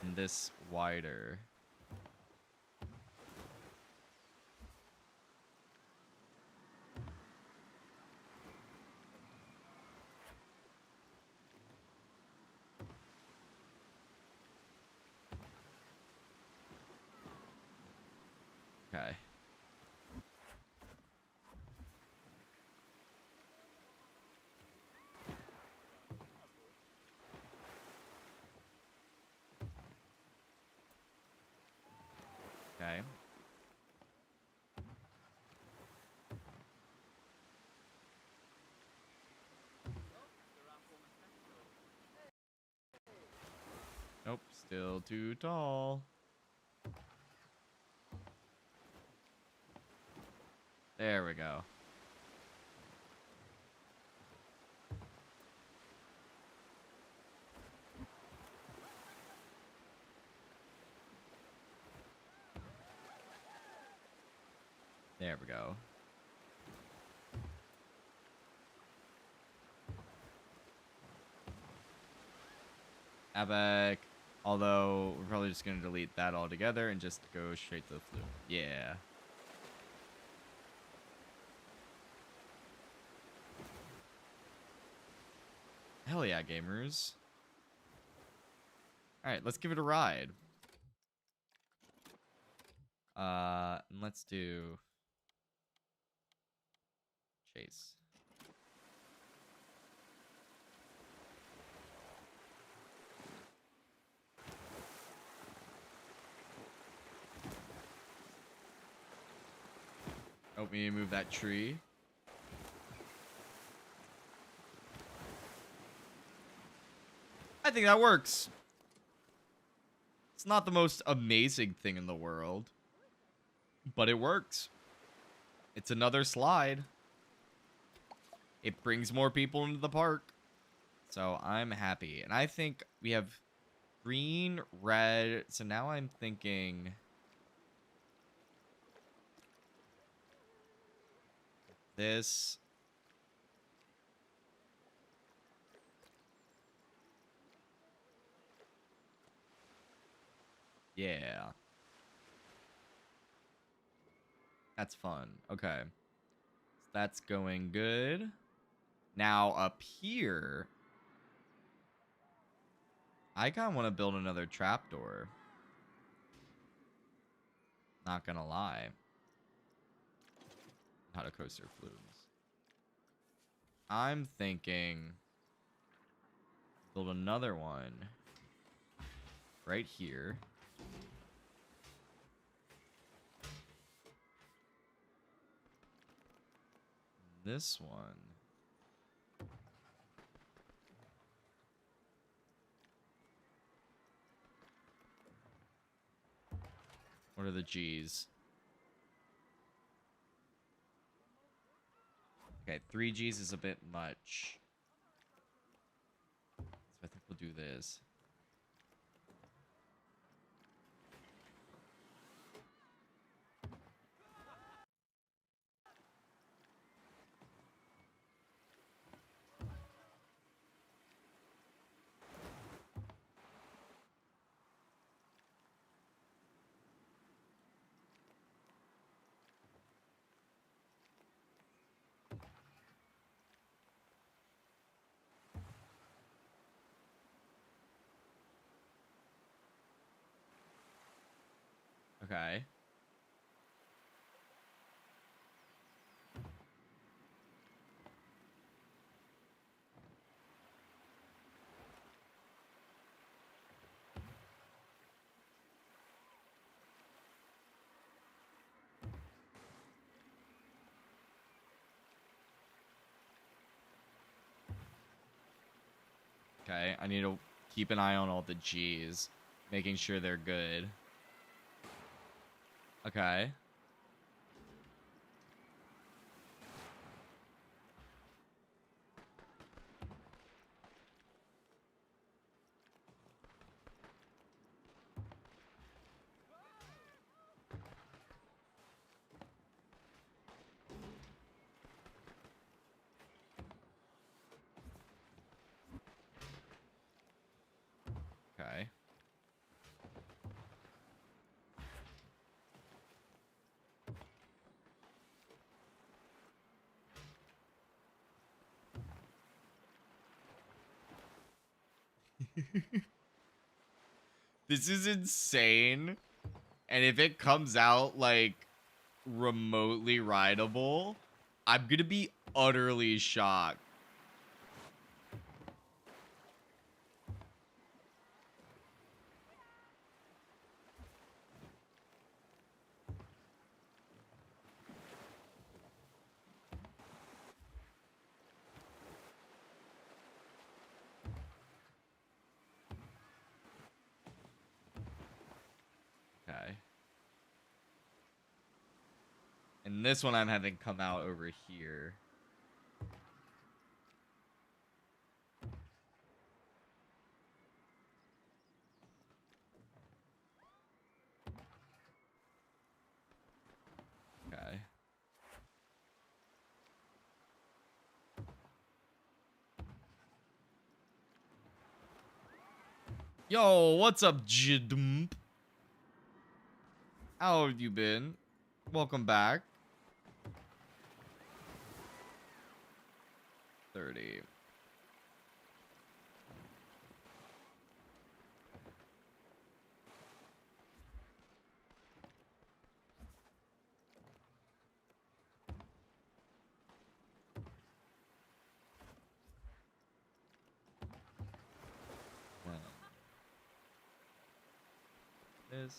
And this wider. Okay. Okay. Nope, still too tall. There we go. There we go. Epic. Although, we're probably just going to delete that altogether and just go straight to the flume. Yeah. Hell yeah, gamers. Alright, let's give it a ride. And let's do... Chase. Help me move that tree. I think that works. It's not the most amazing thing in the world, but it works. It's another slide. It brings more people into the park. So I'm happy. And I think we have green, red. So now I'm thinking... This. Yeah. That's fun. Okay. So that's going good. Now up here, I kind of want to build another trapdoor. Not gonna lie. How to coaster flumes. I'm thinking build another one right here. This one. What are the G's? Okay, 3 G's is a bit much. So I think we'll do this. Okay. Okay, I need to keep an eye on all the G's, making sure they're good. Okay. Okay. This is insane. And if it comes out like remotely rideable, I'm gonna be utterly shocked. Okay. And this one I'm having come out over here. Okay. Yo, what's up, Jidump? How have you been? Welcome back. 30. This.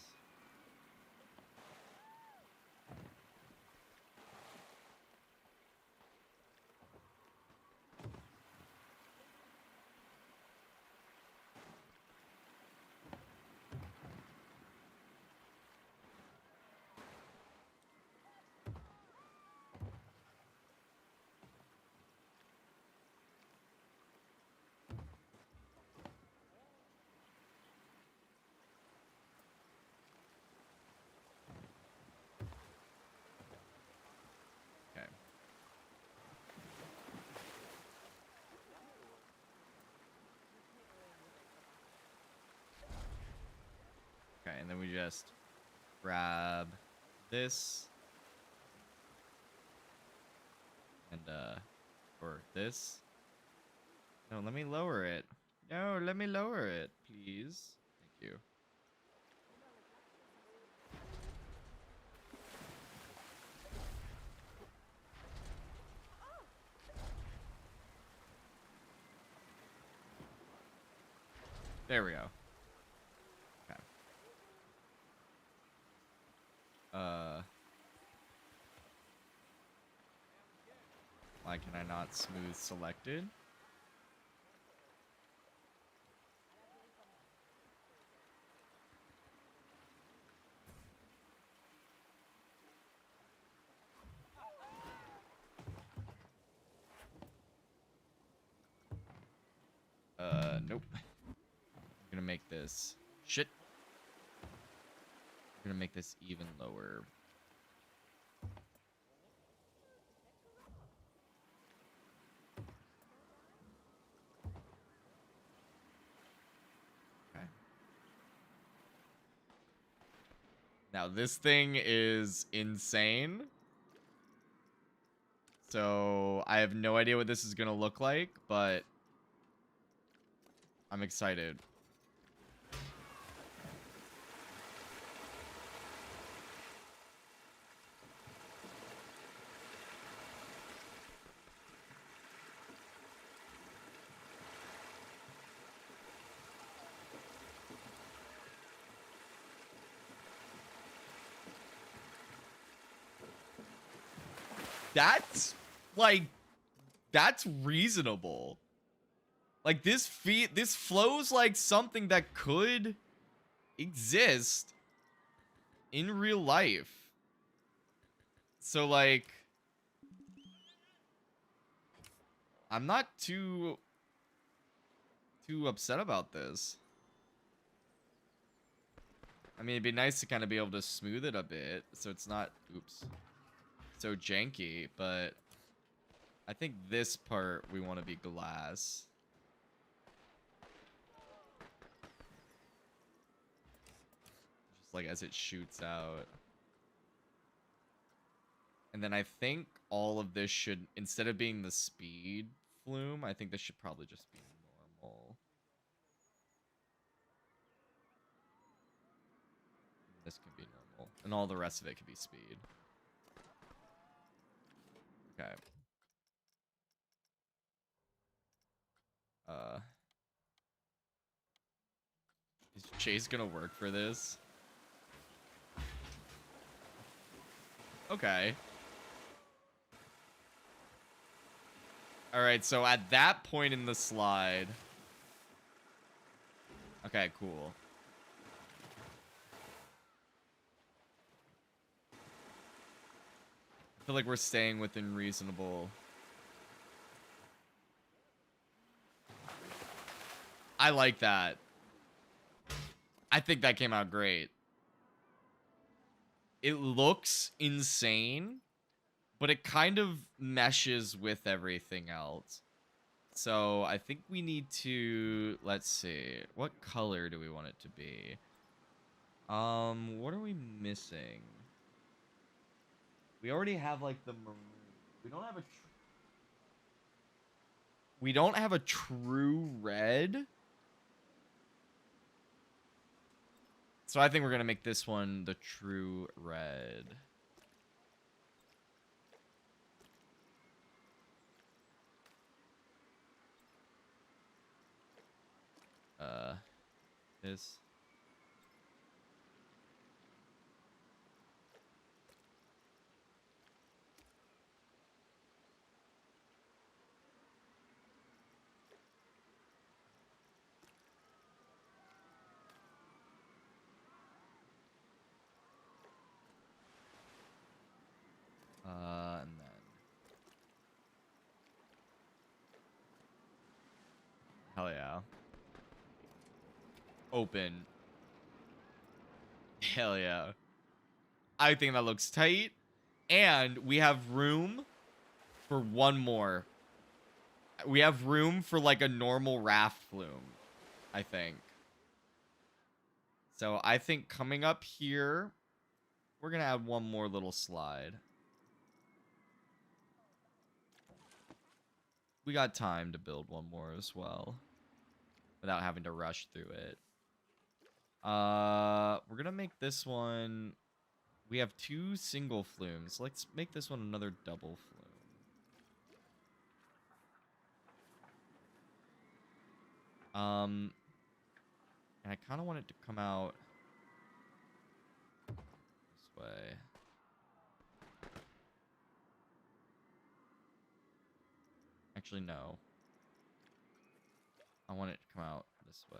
and then we just grab this and or this. No, let me lower it. No, let me lower it, please. Thank you. There we go. Okay. Why can I not smooth selected? Nope. I'm gonna make this shit. I'm gonna make this even lower. Okay. Now this thing is insane. So I have no idea what this is gonna look like, but I'm excited. That's like that's reasonable. Like this flows like something that could exist in real life. So like I'm not too upset about this. I mean, it'd be nice to kind of be able to smooth it a bit so it's not so janky, but I think this part we want to be glass. Just like as it shoots out. And then I think all of this should, instead of being the speed flume, I think this should probably just be normal. This can be normal. And all the rest of it can be speed. Okay. Is Chase gonna work for this? Okay. Alright, so at that point in the slide... Okay, cool. I feel like we're staying within reasonable... I like that. I think that came out great. It looks insane, but it kind of meshes with everything else. So I think we need to, let's see, what color do we want it to be? What are we missing? We already have like the maroon. We don't have a true red. So I think we're gonna make this one the true red. This. And then hell yeah. Open. Hell yeah. I think that looks tight. And we have room for one more. We have room for like a normal raft flume, I think. So I think coming up here, we're going to add one more little slide. We got time to build one more as well without having to rush through it. We're going to make this one. We have 2 single flumes. Let's make this one another double flume. And I kind of want it to come out this way. Actually, no. I want it to come out this way.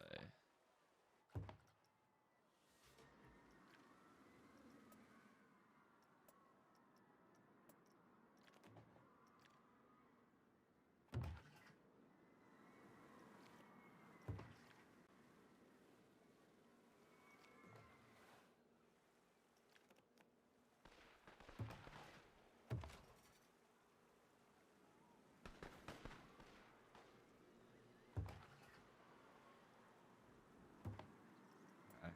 Okay.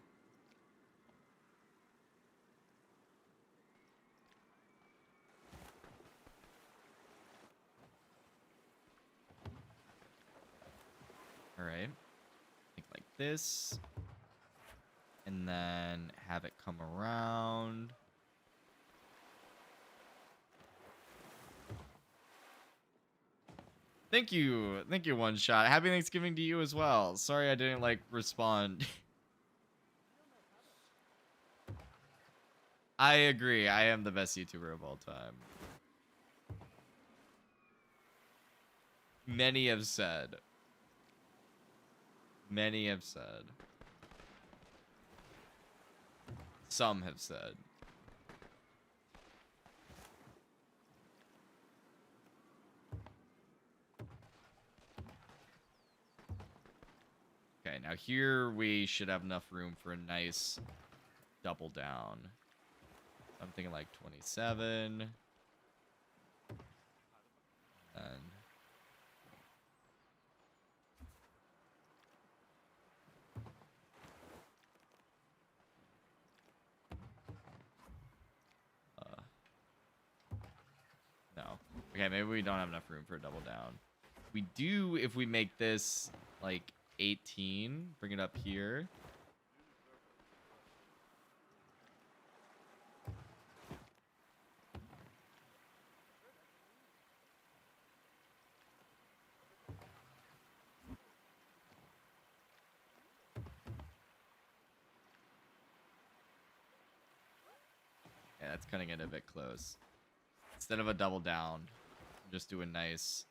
All right. Think like this. And then have it come around. Thank you. Thank you, One Shot. Happy Thanksgiving to you as well. Sorry I didn't, like, respond. I agree. I am the best YouTuber of all time. Many have said. Many have said. Some have said. Okay, now here we should have enough room for a nice double down. I'm thinking like 27. And no. Okay, maybe we don't have enough room for a double down. We do if we make this like 18. Bring it up here. Yeah, that's cutting it a bit close. Instead of a double down, just do a nice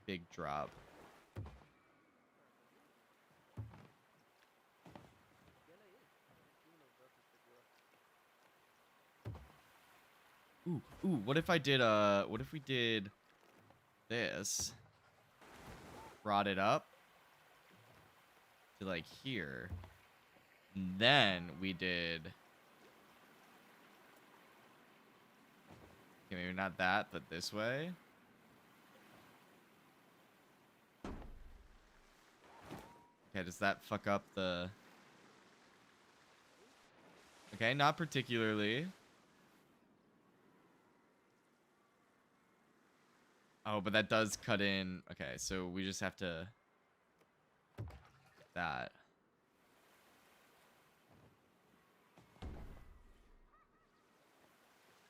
big drop. Ooh, what if I did what if we did this? Brought it up to like here. And then we did, okay, maybe not that, but this way. Okay, does that fuck up the... Okay, not particularly. Oh, but that does cut in. Okay, so we just have to... that.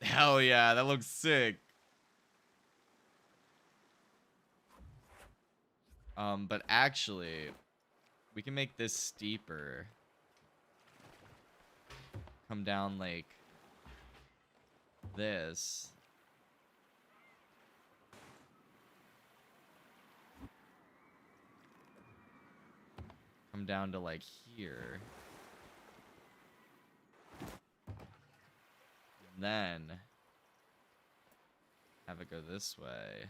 Hell yeah, that looks sick. But actually, we can make this steeper. Come down like this. Come down to like here. And then have it go this way.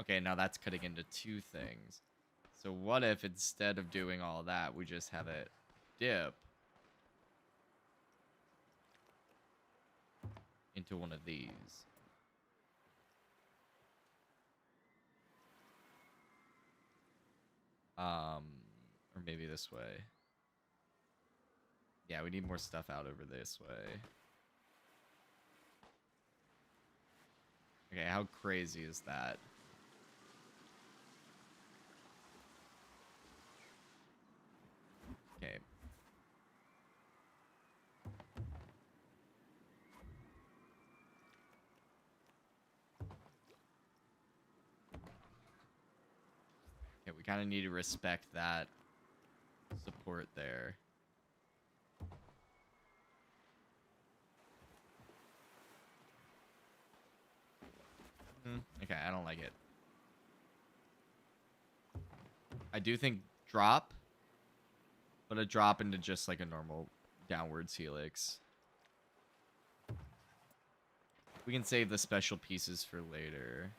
Okay, now that's cutting into 2 things. So what if instead of doing all that, we just have it dip into one of these? Or maybe this way. Yeah, we need more stuff out over this way. Okay, how crazy is that? Okay. Okay, we kind of need to respect that support there. Okay, I don't like it. I do think drop, but a drop into just like a normal downwards helix. We can save the special pieces for later.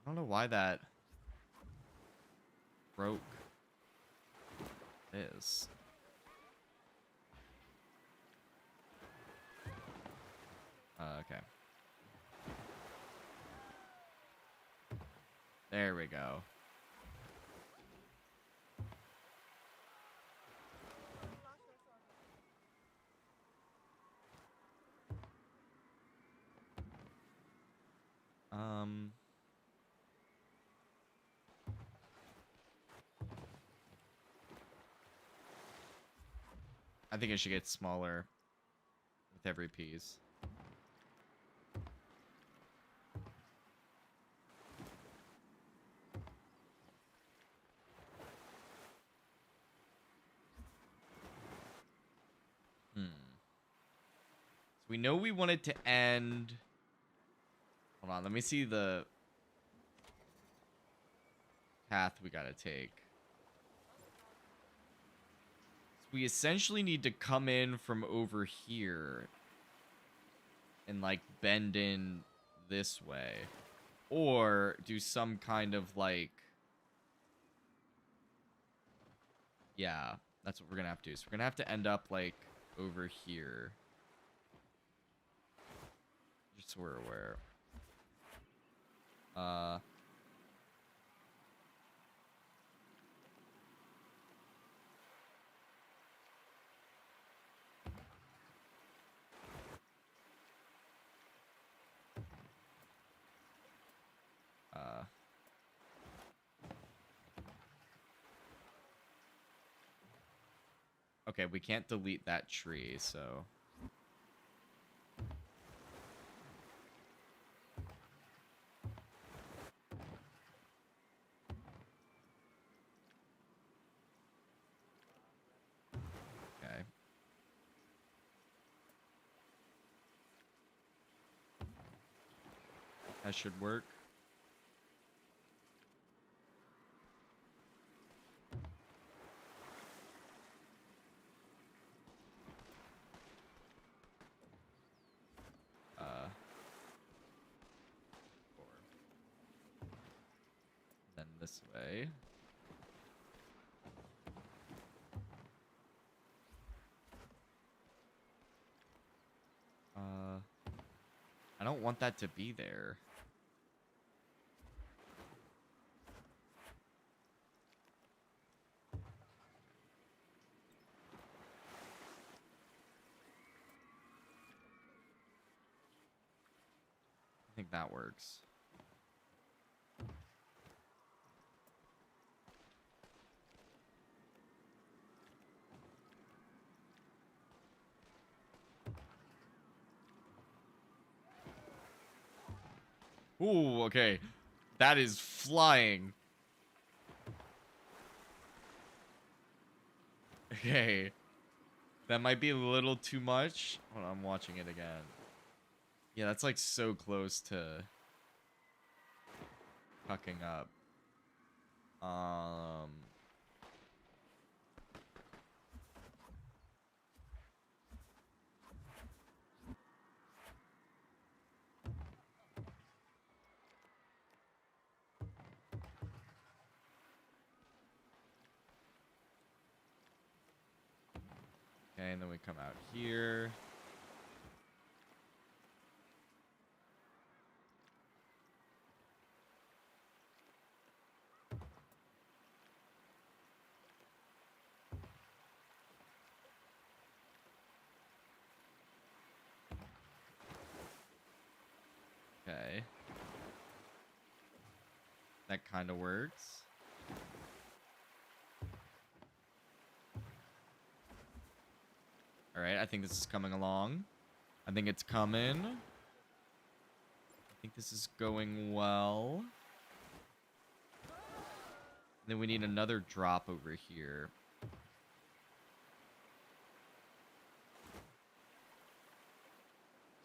I don't know why that broke this. Okay. There we go. I think it should get smaller with every piece. So we know we want it to end. Hold on, let me see the path we gotta take. So we essentially need to come in from over here and like bend in this way, or do some kind of like, yeah, that's what we're gonna have to do. So we're gonna have to end up like over here, just so we're aware. Okay, we can't delete that tree, so. Okay. That should work. Four. Then this way. I don't want that to be there. I think that works. Ooh, okay. That is flying. Okay. That might be a little too much. Hold on, I'm watching it again. Yeah, that's like so close to fucking up. Okay, and then we come out here. Okay. That kind of works. All right, I think this is coming along. I think it's coming. I think this is going well. Then we need another drop over here.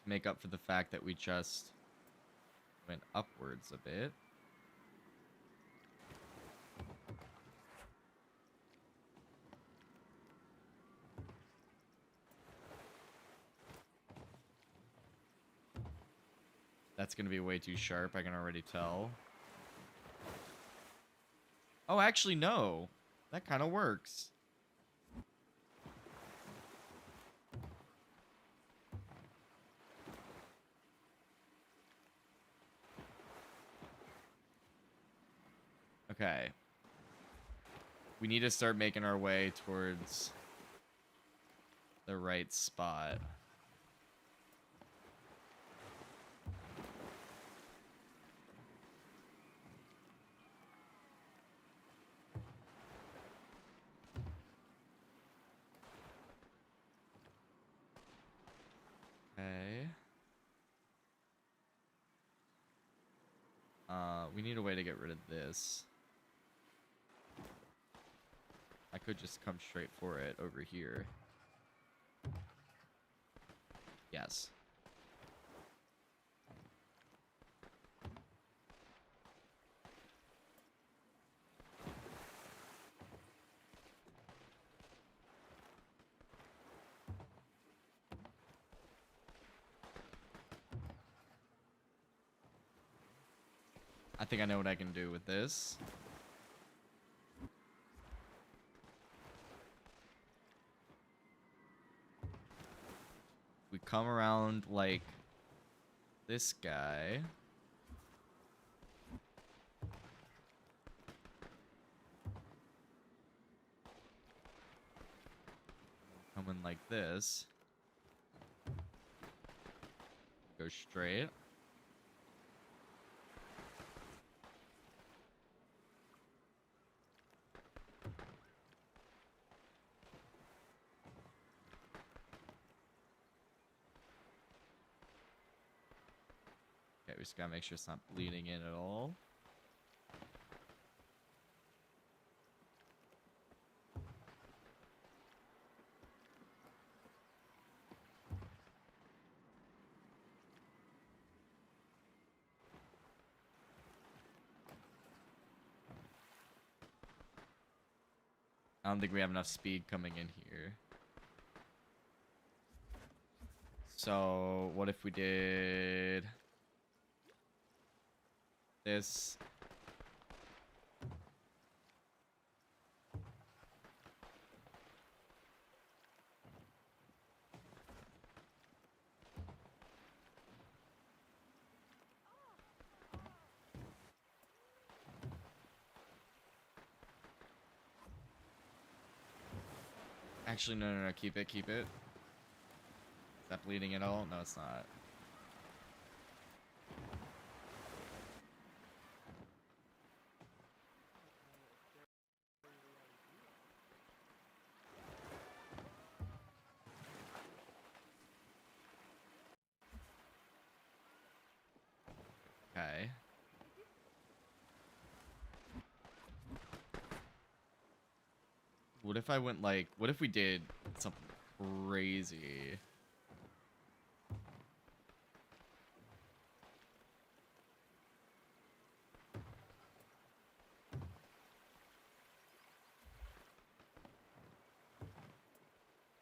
To make up for the fact that we just went upwards a bit. That's going to be way too sharp, I can already tell. Oh, actually, no. That kind of works. Okay. We need to start making our way towards the right spot. Okay. We need a way to get rid of this. I could just come straight for it over here. Yes. I think I know what I can do with this. We come around like this guy. Come in like this. Go straight. Okay, we just gotta make sure it's not bleeding in at all. I don't think we have enough speed coming in here. So, what if we did this? Actually, no, keep it, keep it. Is that bleeding at all? No, it's not. Okay. What if I went like, what if we did something crazy?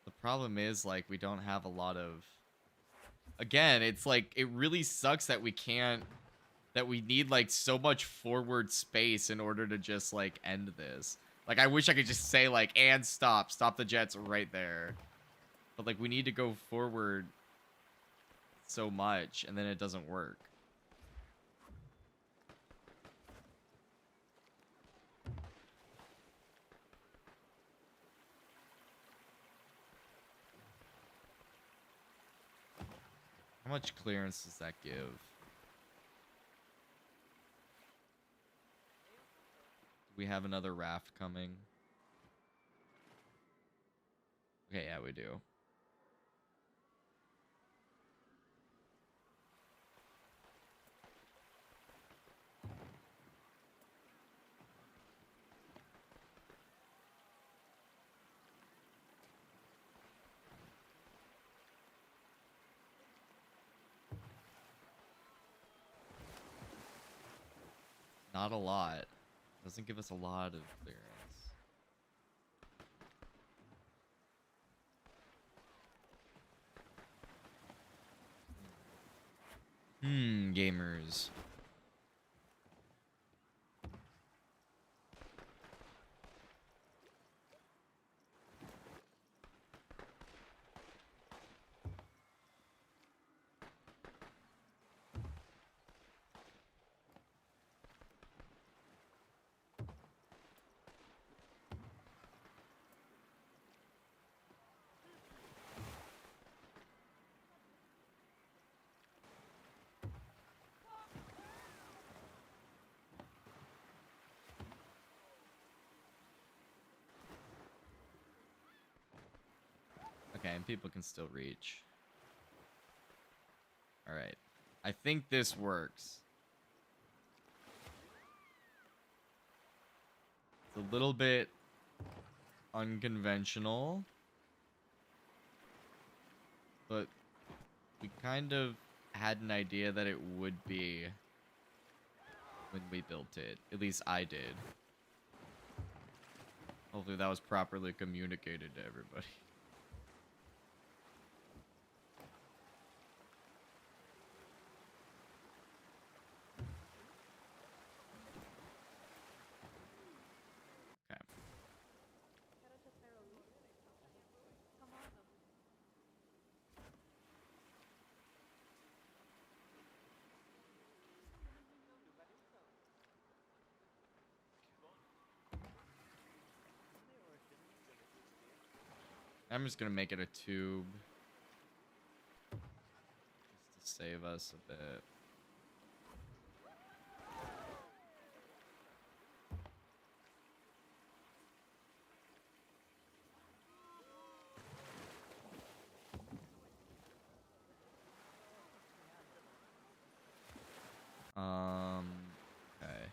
The problem is, like, we don't have a lot of... Again, it's like, it really sucks that we can't... That we need, like, so much forward space in order to just, like, end this. Like, I wish I could just say, like, and stop. Stop the jets right there. But like we need to go forward so much and then it doesn't work. How much clearance does that give? Do we have another raft coming? Okay, yeah, we do. Not a lot. Doesn't give us a lot of clearance. Gamers. Okay, and people can still reach. Alright. I think this works. It's a little bit unconventional. But we kind of had an idea that it would be when we built it. At least I did. Hopefully that was properly communicated to everybody. Okay. I'm just gonna make it a tube. Just to save us a bit. Okay.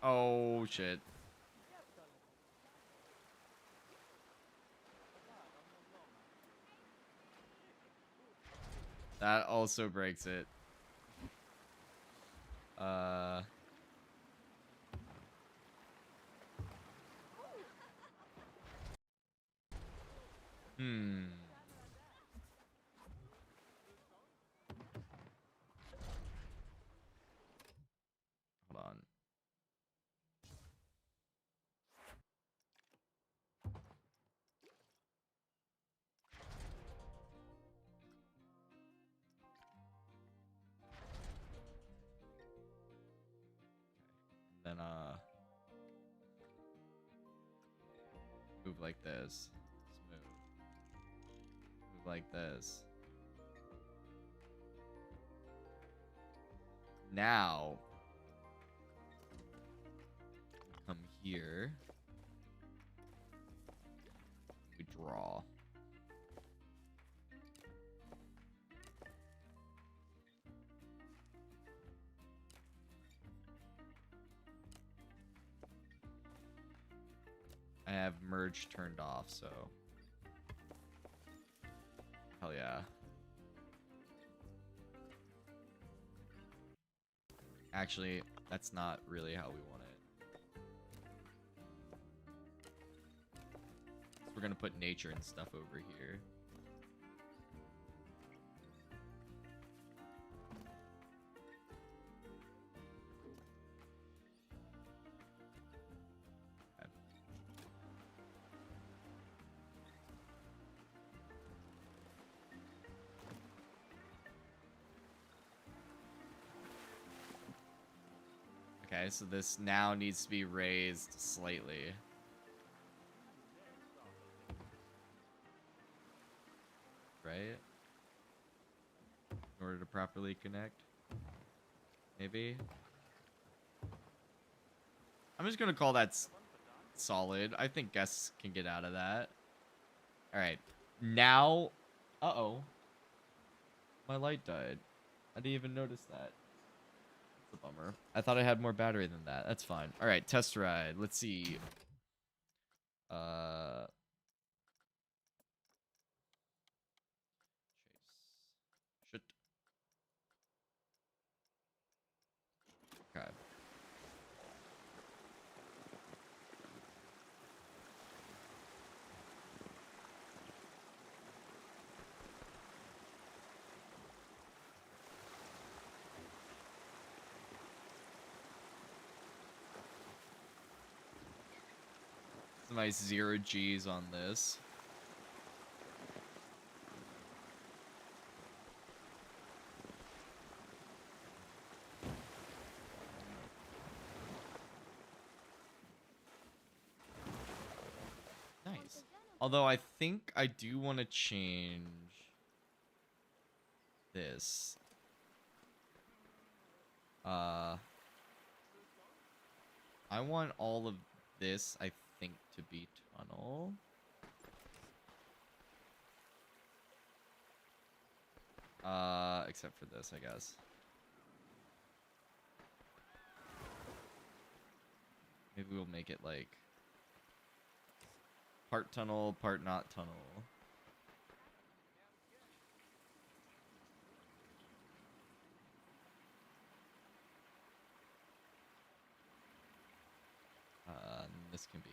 Oh, shit. That also breaks it. Uh... Hmm. Hold on. Then, move like this. Smooth. Move like this. Now, come here. We draw. I have merge turned off, so hell yeah. Actually, that's not really how we want it. So we're gonna put nature and stuff over here. Okay, so this now needs to be raised slightly. Right? In order to properly connect. Maybe. I'm just gonna call that solid. I think guests can get out of that. Alright. Now... Uh-oh. My light died. I didn't even notice that. That's a bummer. I thought I had more battery than that. That's fine. Alright, test ride. Let's see. Chase. Shit. Okay. My 0 G's on this. Nice. Although I think I do want to change this. I want all of this, I think, to be tunnel. Except for this, I guess. Maybe we'll make it like part tunnel, part not tunnel. This can be,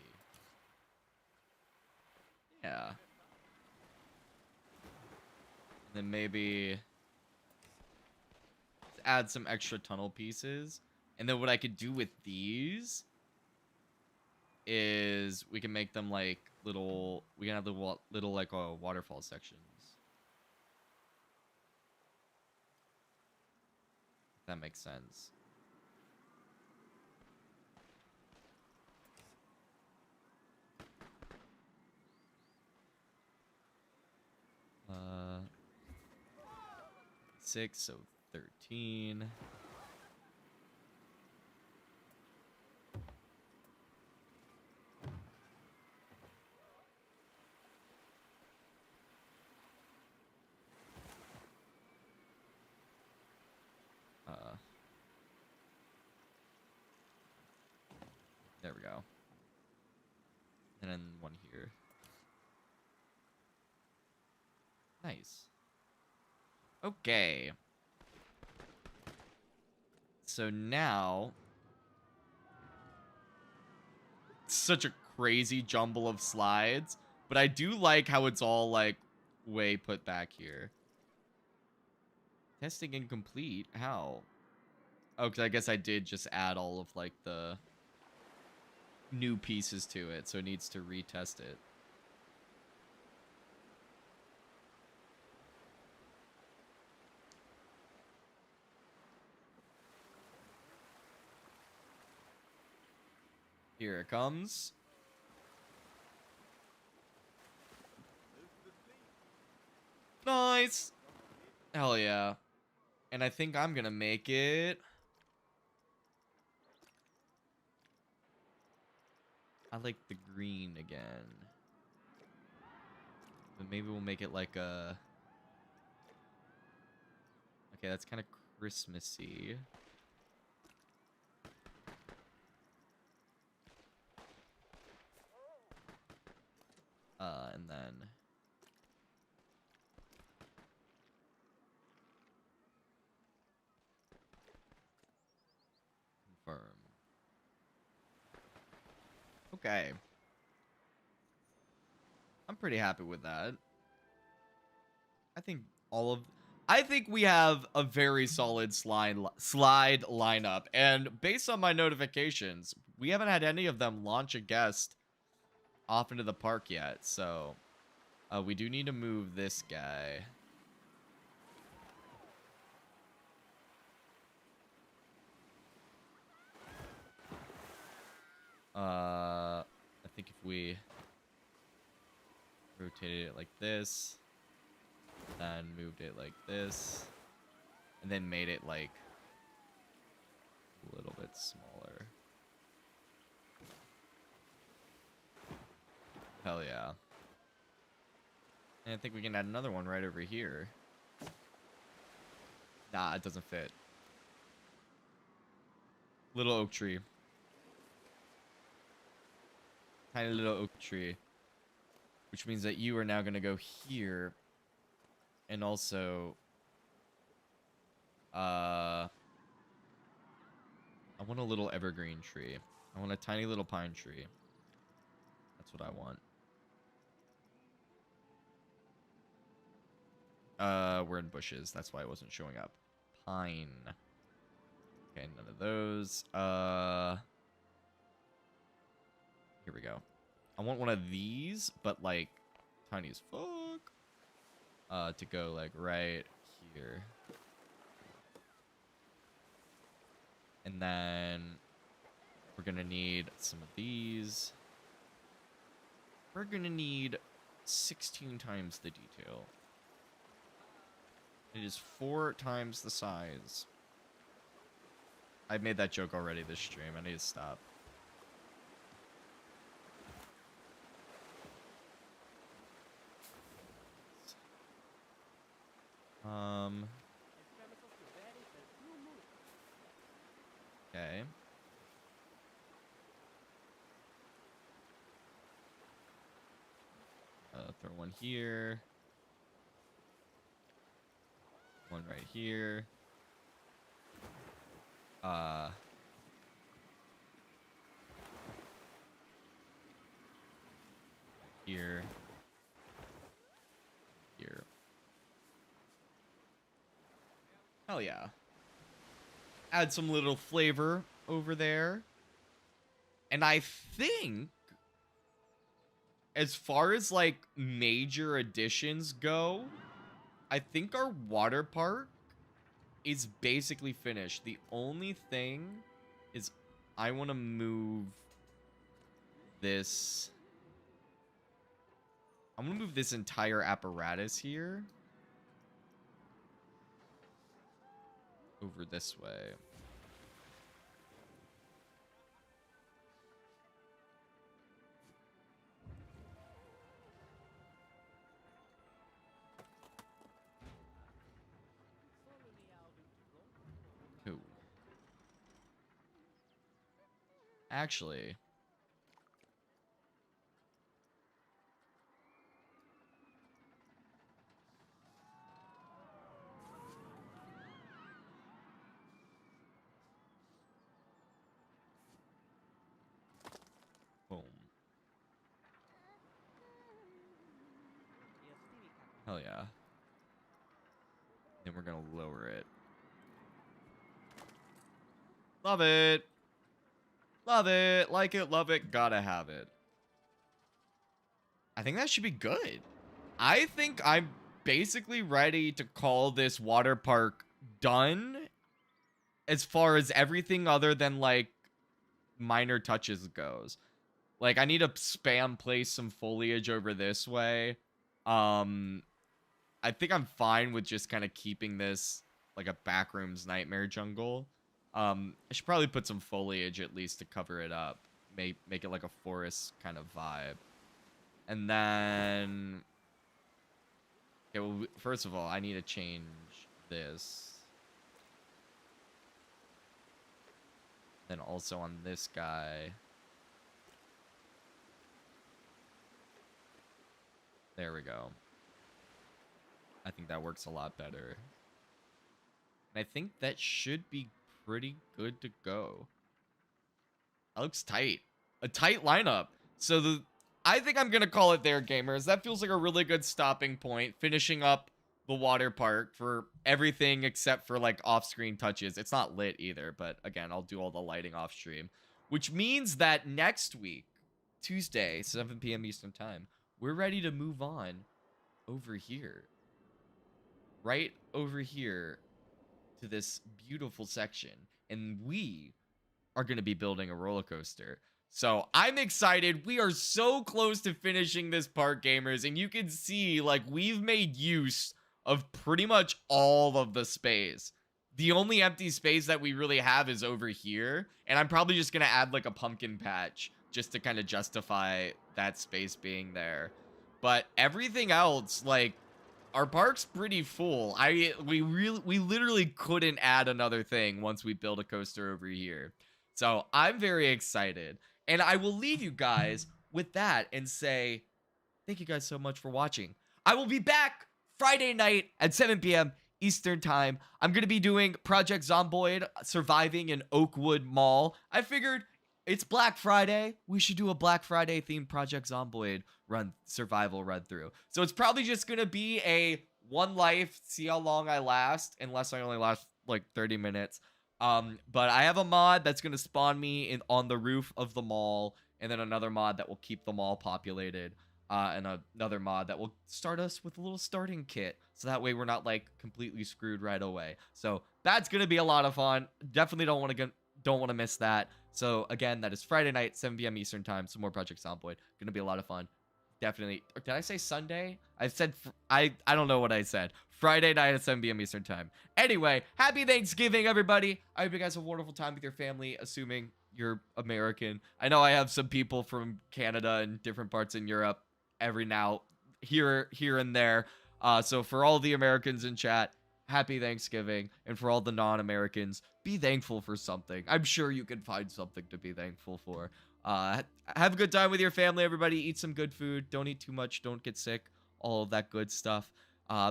yeah. And then maybe add some extra tunnel pieces. And then what I could do with these is we can make them like little, we can have little like waterfall sections. If that makes sense. Uh, 6, so 13. There we go. And then one here. Nice. Okay. So now... Such a crazy jumble of slides. But I do like how it's all, like, way put back here. Testing incomplete? How? Oh, because I guess I did just add all of, like, the new pieces to it. So it needs to retest it. Here it comes. Nice. Hell yeah. And I think I'm gonna make it. I like the green again. But maybe we'll make it like a... Okay, that's kind of Christmassy. And then... Confirm. Okay. I'm pretty happy with that. I think we have a very solid slide lineup. And based on my notifications, we haven't had any of them launch a guest off into the park yet. So, we do need to move this guy. rotated it like this, then moved it like this, and then made it like a little bit smaller. Hell yeah. And I think we can add another one right over here. Nah, it doesn't fit. Little oak tree. Tiny little oak tree. Which means that you are now going to go here. And also... I want a little evergreen tree. I want a tiny little pine tree. That's what I want. We're in bushes. That's why it wasn't showing up. Pine. Okay, none of those. Here we go. I want one of these, but like tiny as fuck. To go like right here. And then we're gonna need some of these. We're gonna need 16 times the detail. It is 4 times the size. I've made that joke already this stream. I need to stop. Okay. Throw one here. One right here. Here. Here. Hell yeah. Add some little flavor over there. And I think, as far as like major additions go, I think our water park is basically finished. The only thing is I want to move this. I'm going to move this entire apparatus here over this way. Cool. Actually, boom. Hell yeah. Then we're gonna lower it. Love it. Love it. Like it, love it, gotta have it. I think that should be good. I think I'm basically ready to call this water park done as far as everything other than like minor touches goes. Like I need to spam place some foliage over this way. I think I'm fine with just kind of keeping this like a backrooms nightmare jungle. I should probably put some foliage at least to cover it up. Make it like a forest kind of vibe. And then... Okay, well, first of all, I need to change this. Then also on this guy. There we go. I think that works a lot better. And I think that should be pretty good to go. That looks tight. A tight lineup. So I think I'm going to call it there, gamers. That feels like a really good stopping point. Finishing up the water park for everything except for like off-screen touches. It's not lit either, but again, I'll do all the lighting off stream. Which means that next week, Tuesday, 7 p.m. Eastern Time, we're ready to move on over here. Right over here to this beautiful section. And we are going to be building a roller coaster. So I'm excited. We are so close to finishing this part, gamers. And you can see, like, we've made use of pretty much all of the space. The only empty space that we really have is over here. And I'm probably just going to add, like, a pumpkin patch just to kind of justify that space being there. But everything else, like, our park's pretty full. We literally couldn't add another thing once we build a coaster over here. So I'm very excited. And I will leave you guys with that and say thank you guys so much for watching. I will be back Friday night at 7 p.m. Eastern Time. I'm going to be doing Project Zomboid surviving in Oakwood Mall. I figured it's Black Friday. We should do a Black Friday themed Project Zomboid survival run through. So it's probably just going to be a one life, see how long I last, unless I only last like 30 minutes. But I have a mod that's going to spawn me on the roof of the mall, and then another mod that will keep the mall populated. And another mod that will start us with a little starting kit, so that way we're not like completely screwed right away. So that's gonna be a lot of fun. Definitely don't want to miss that. So again, that is Friday night, 7 p.m. Eastern Time. Some more Project Soundboard. Gonna be a lot of fun. Definitely. Or did I say Sunday? I said I don't know what I said. Friday night at 7 p.m. Eastern Time. Anyway, happy Thanksgiving, everybody. I hope you guys have a wonderful time with your family, assuming you're American. I know I have some people from Canada and different parts in Europe every now here and there. So for all the Americans in chat, happy Thanksgiving. And for all the non-Americans, be thankful for something. I'm sure you can find something to be thankful for. Have a good time with your family, everybody. Eat some good food. Don't eat too much. Don't get sick. All of that good stuff.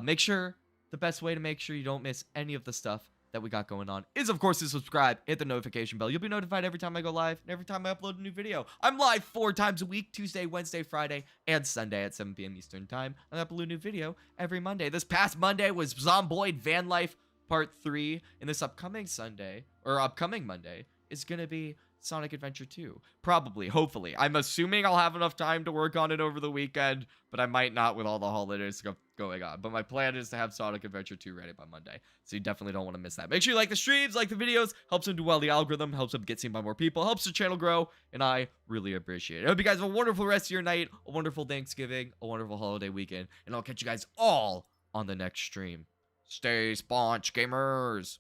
Make sure the best way to make sure you don't miss any of the stuff that we got going on is, of course, to subscribe, hit the notification bell. You'll be notified every time I go live and every time I upload a new video. I'm live 4 times a week: Tuesday, Wednesday, Friday, and Sunday at 7 p.m. Eastern Time. I upload a new video every Monday. This past Monday was Zomboid Van Life Part 3, and this upcoming Monday is going to be Sonic Adventure 2. Probably, hopefully. I'm assuming I'll have enough time to work on it over the weekend, but I might not with all the holidays going on. But my plan is to have Sonic Adventure 2 ready by Monday, so you definitely don't want to miss that. Make sure you like the streams, like the videos. Helps them do well the algorithm, helps them get seen by more people, helps the channel grow, and I really appreciate it. I hope you guys have a wonderful rest of your night, a wonderful Thanksgiving, a wonderful holiday weekend, and I'll catch you guys all on the next stream. Stay sponge, gamers!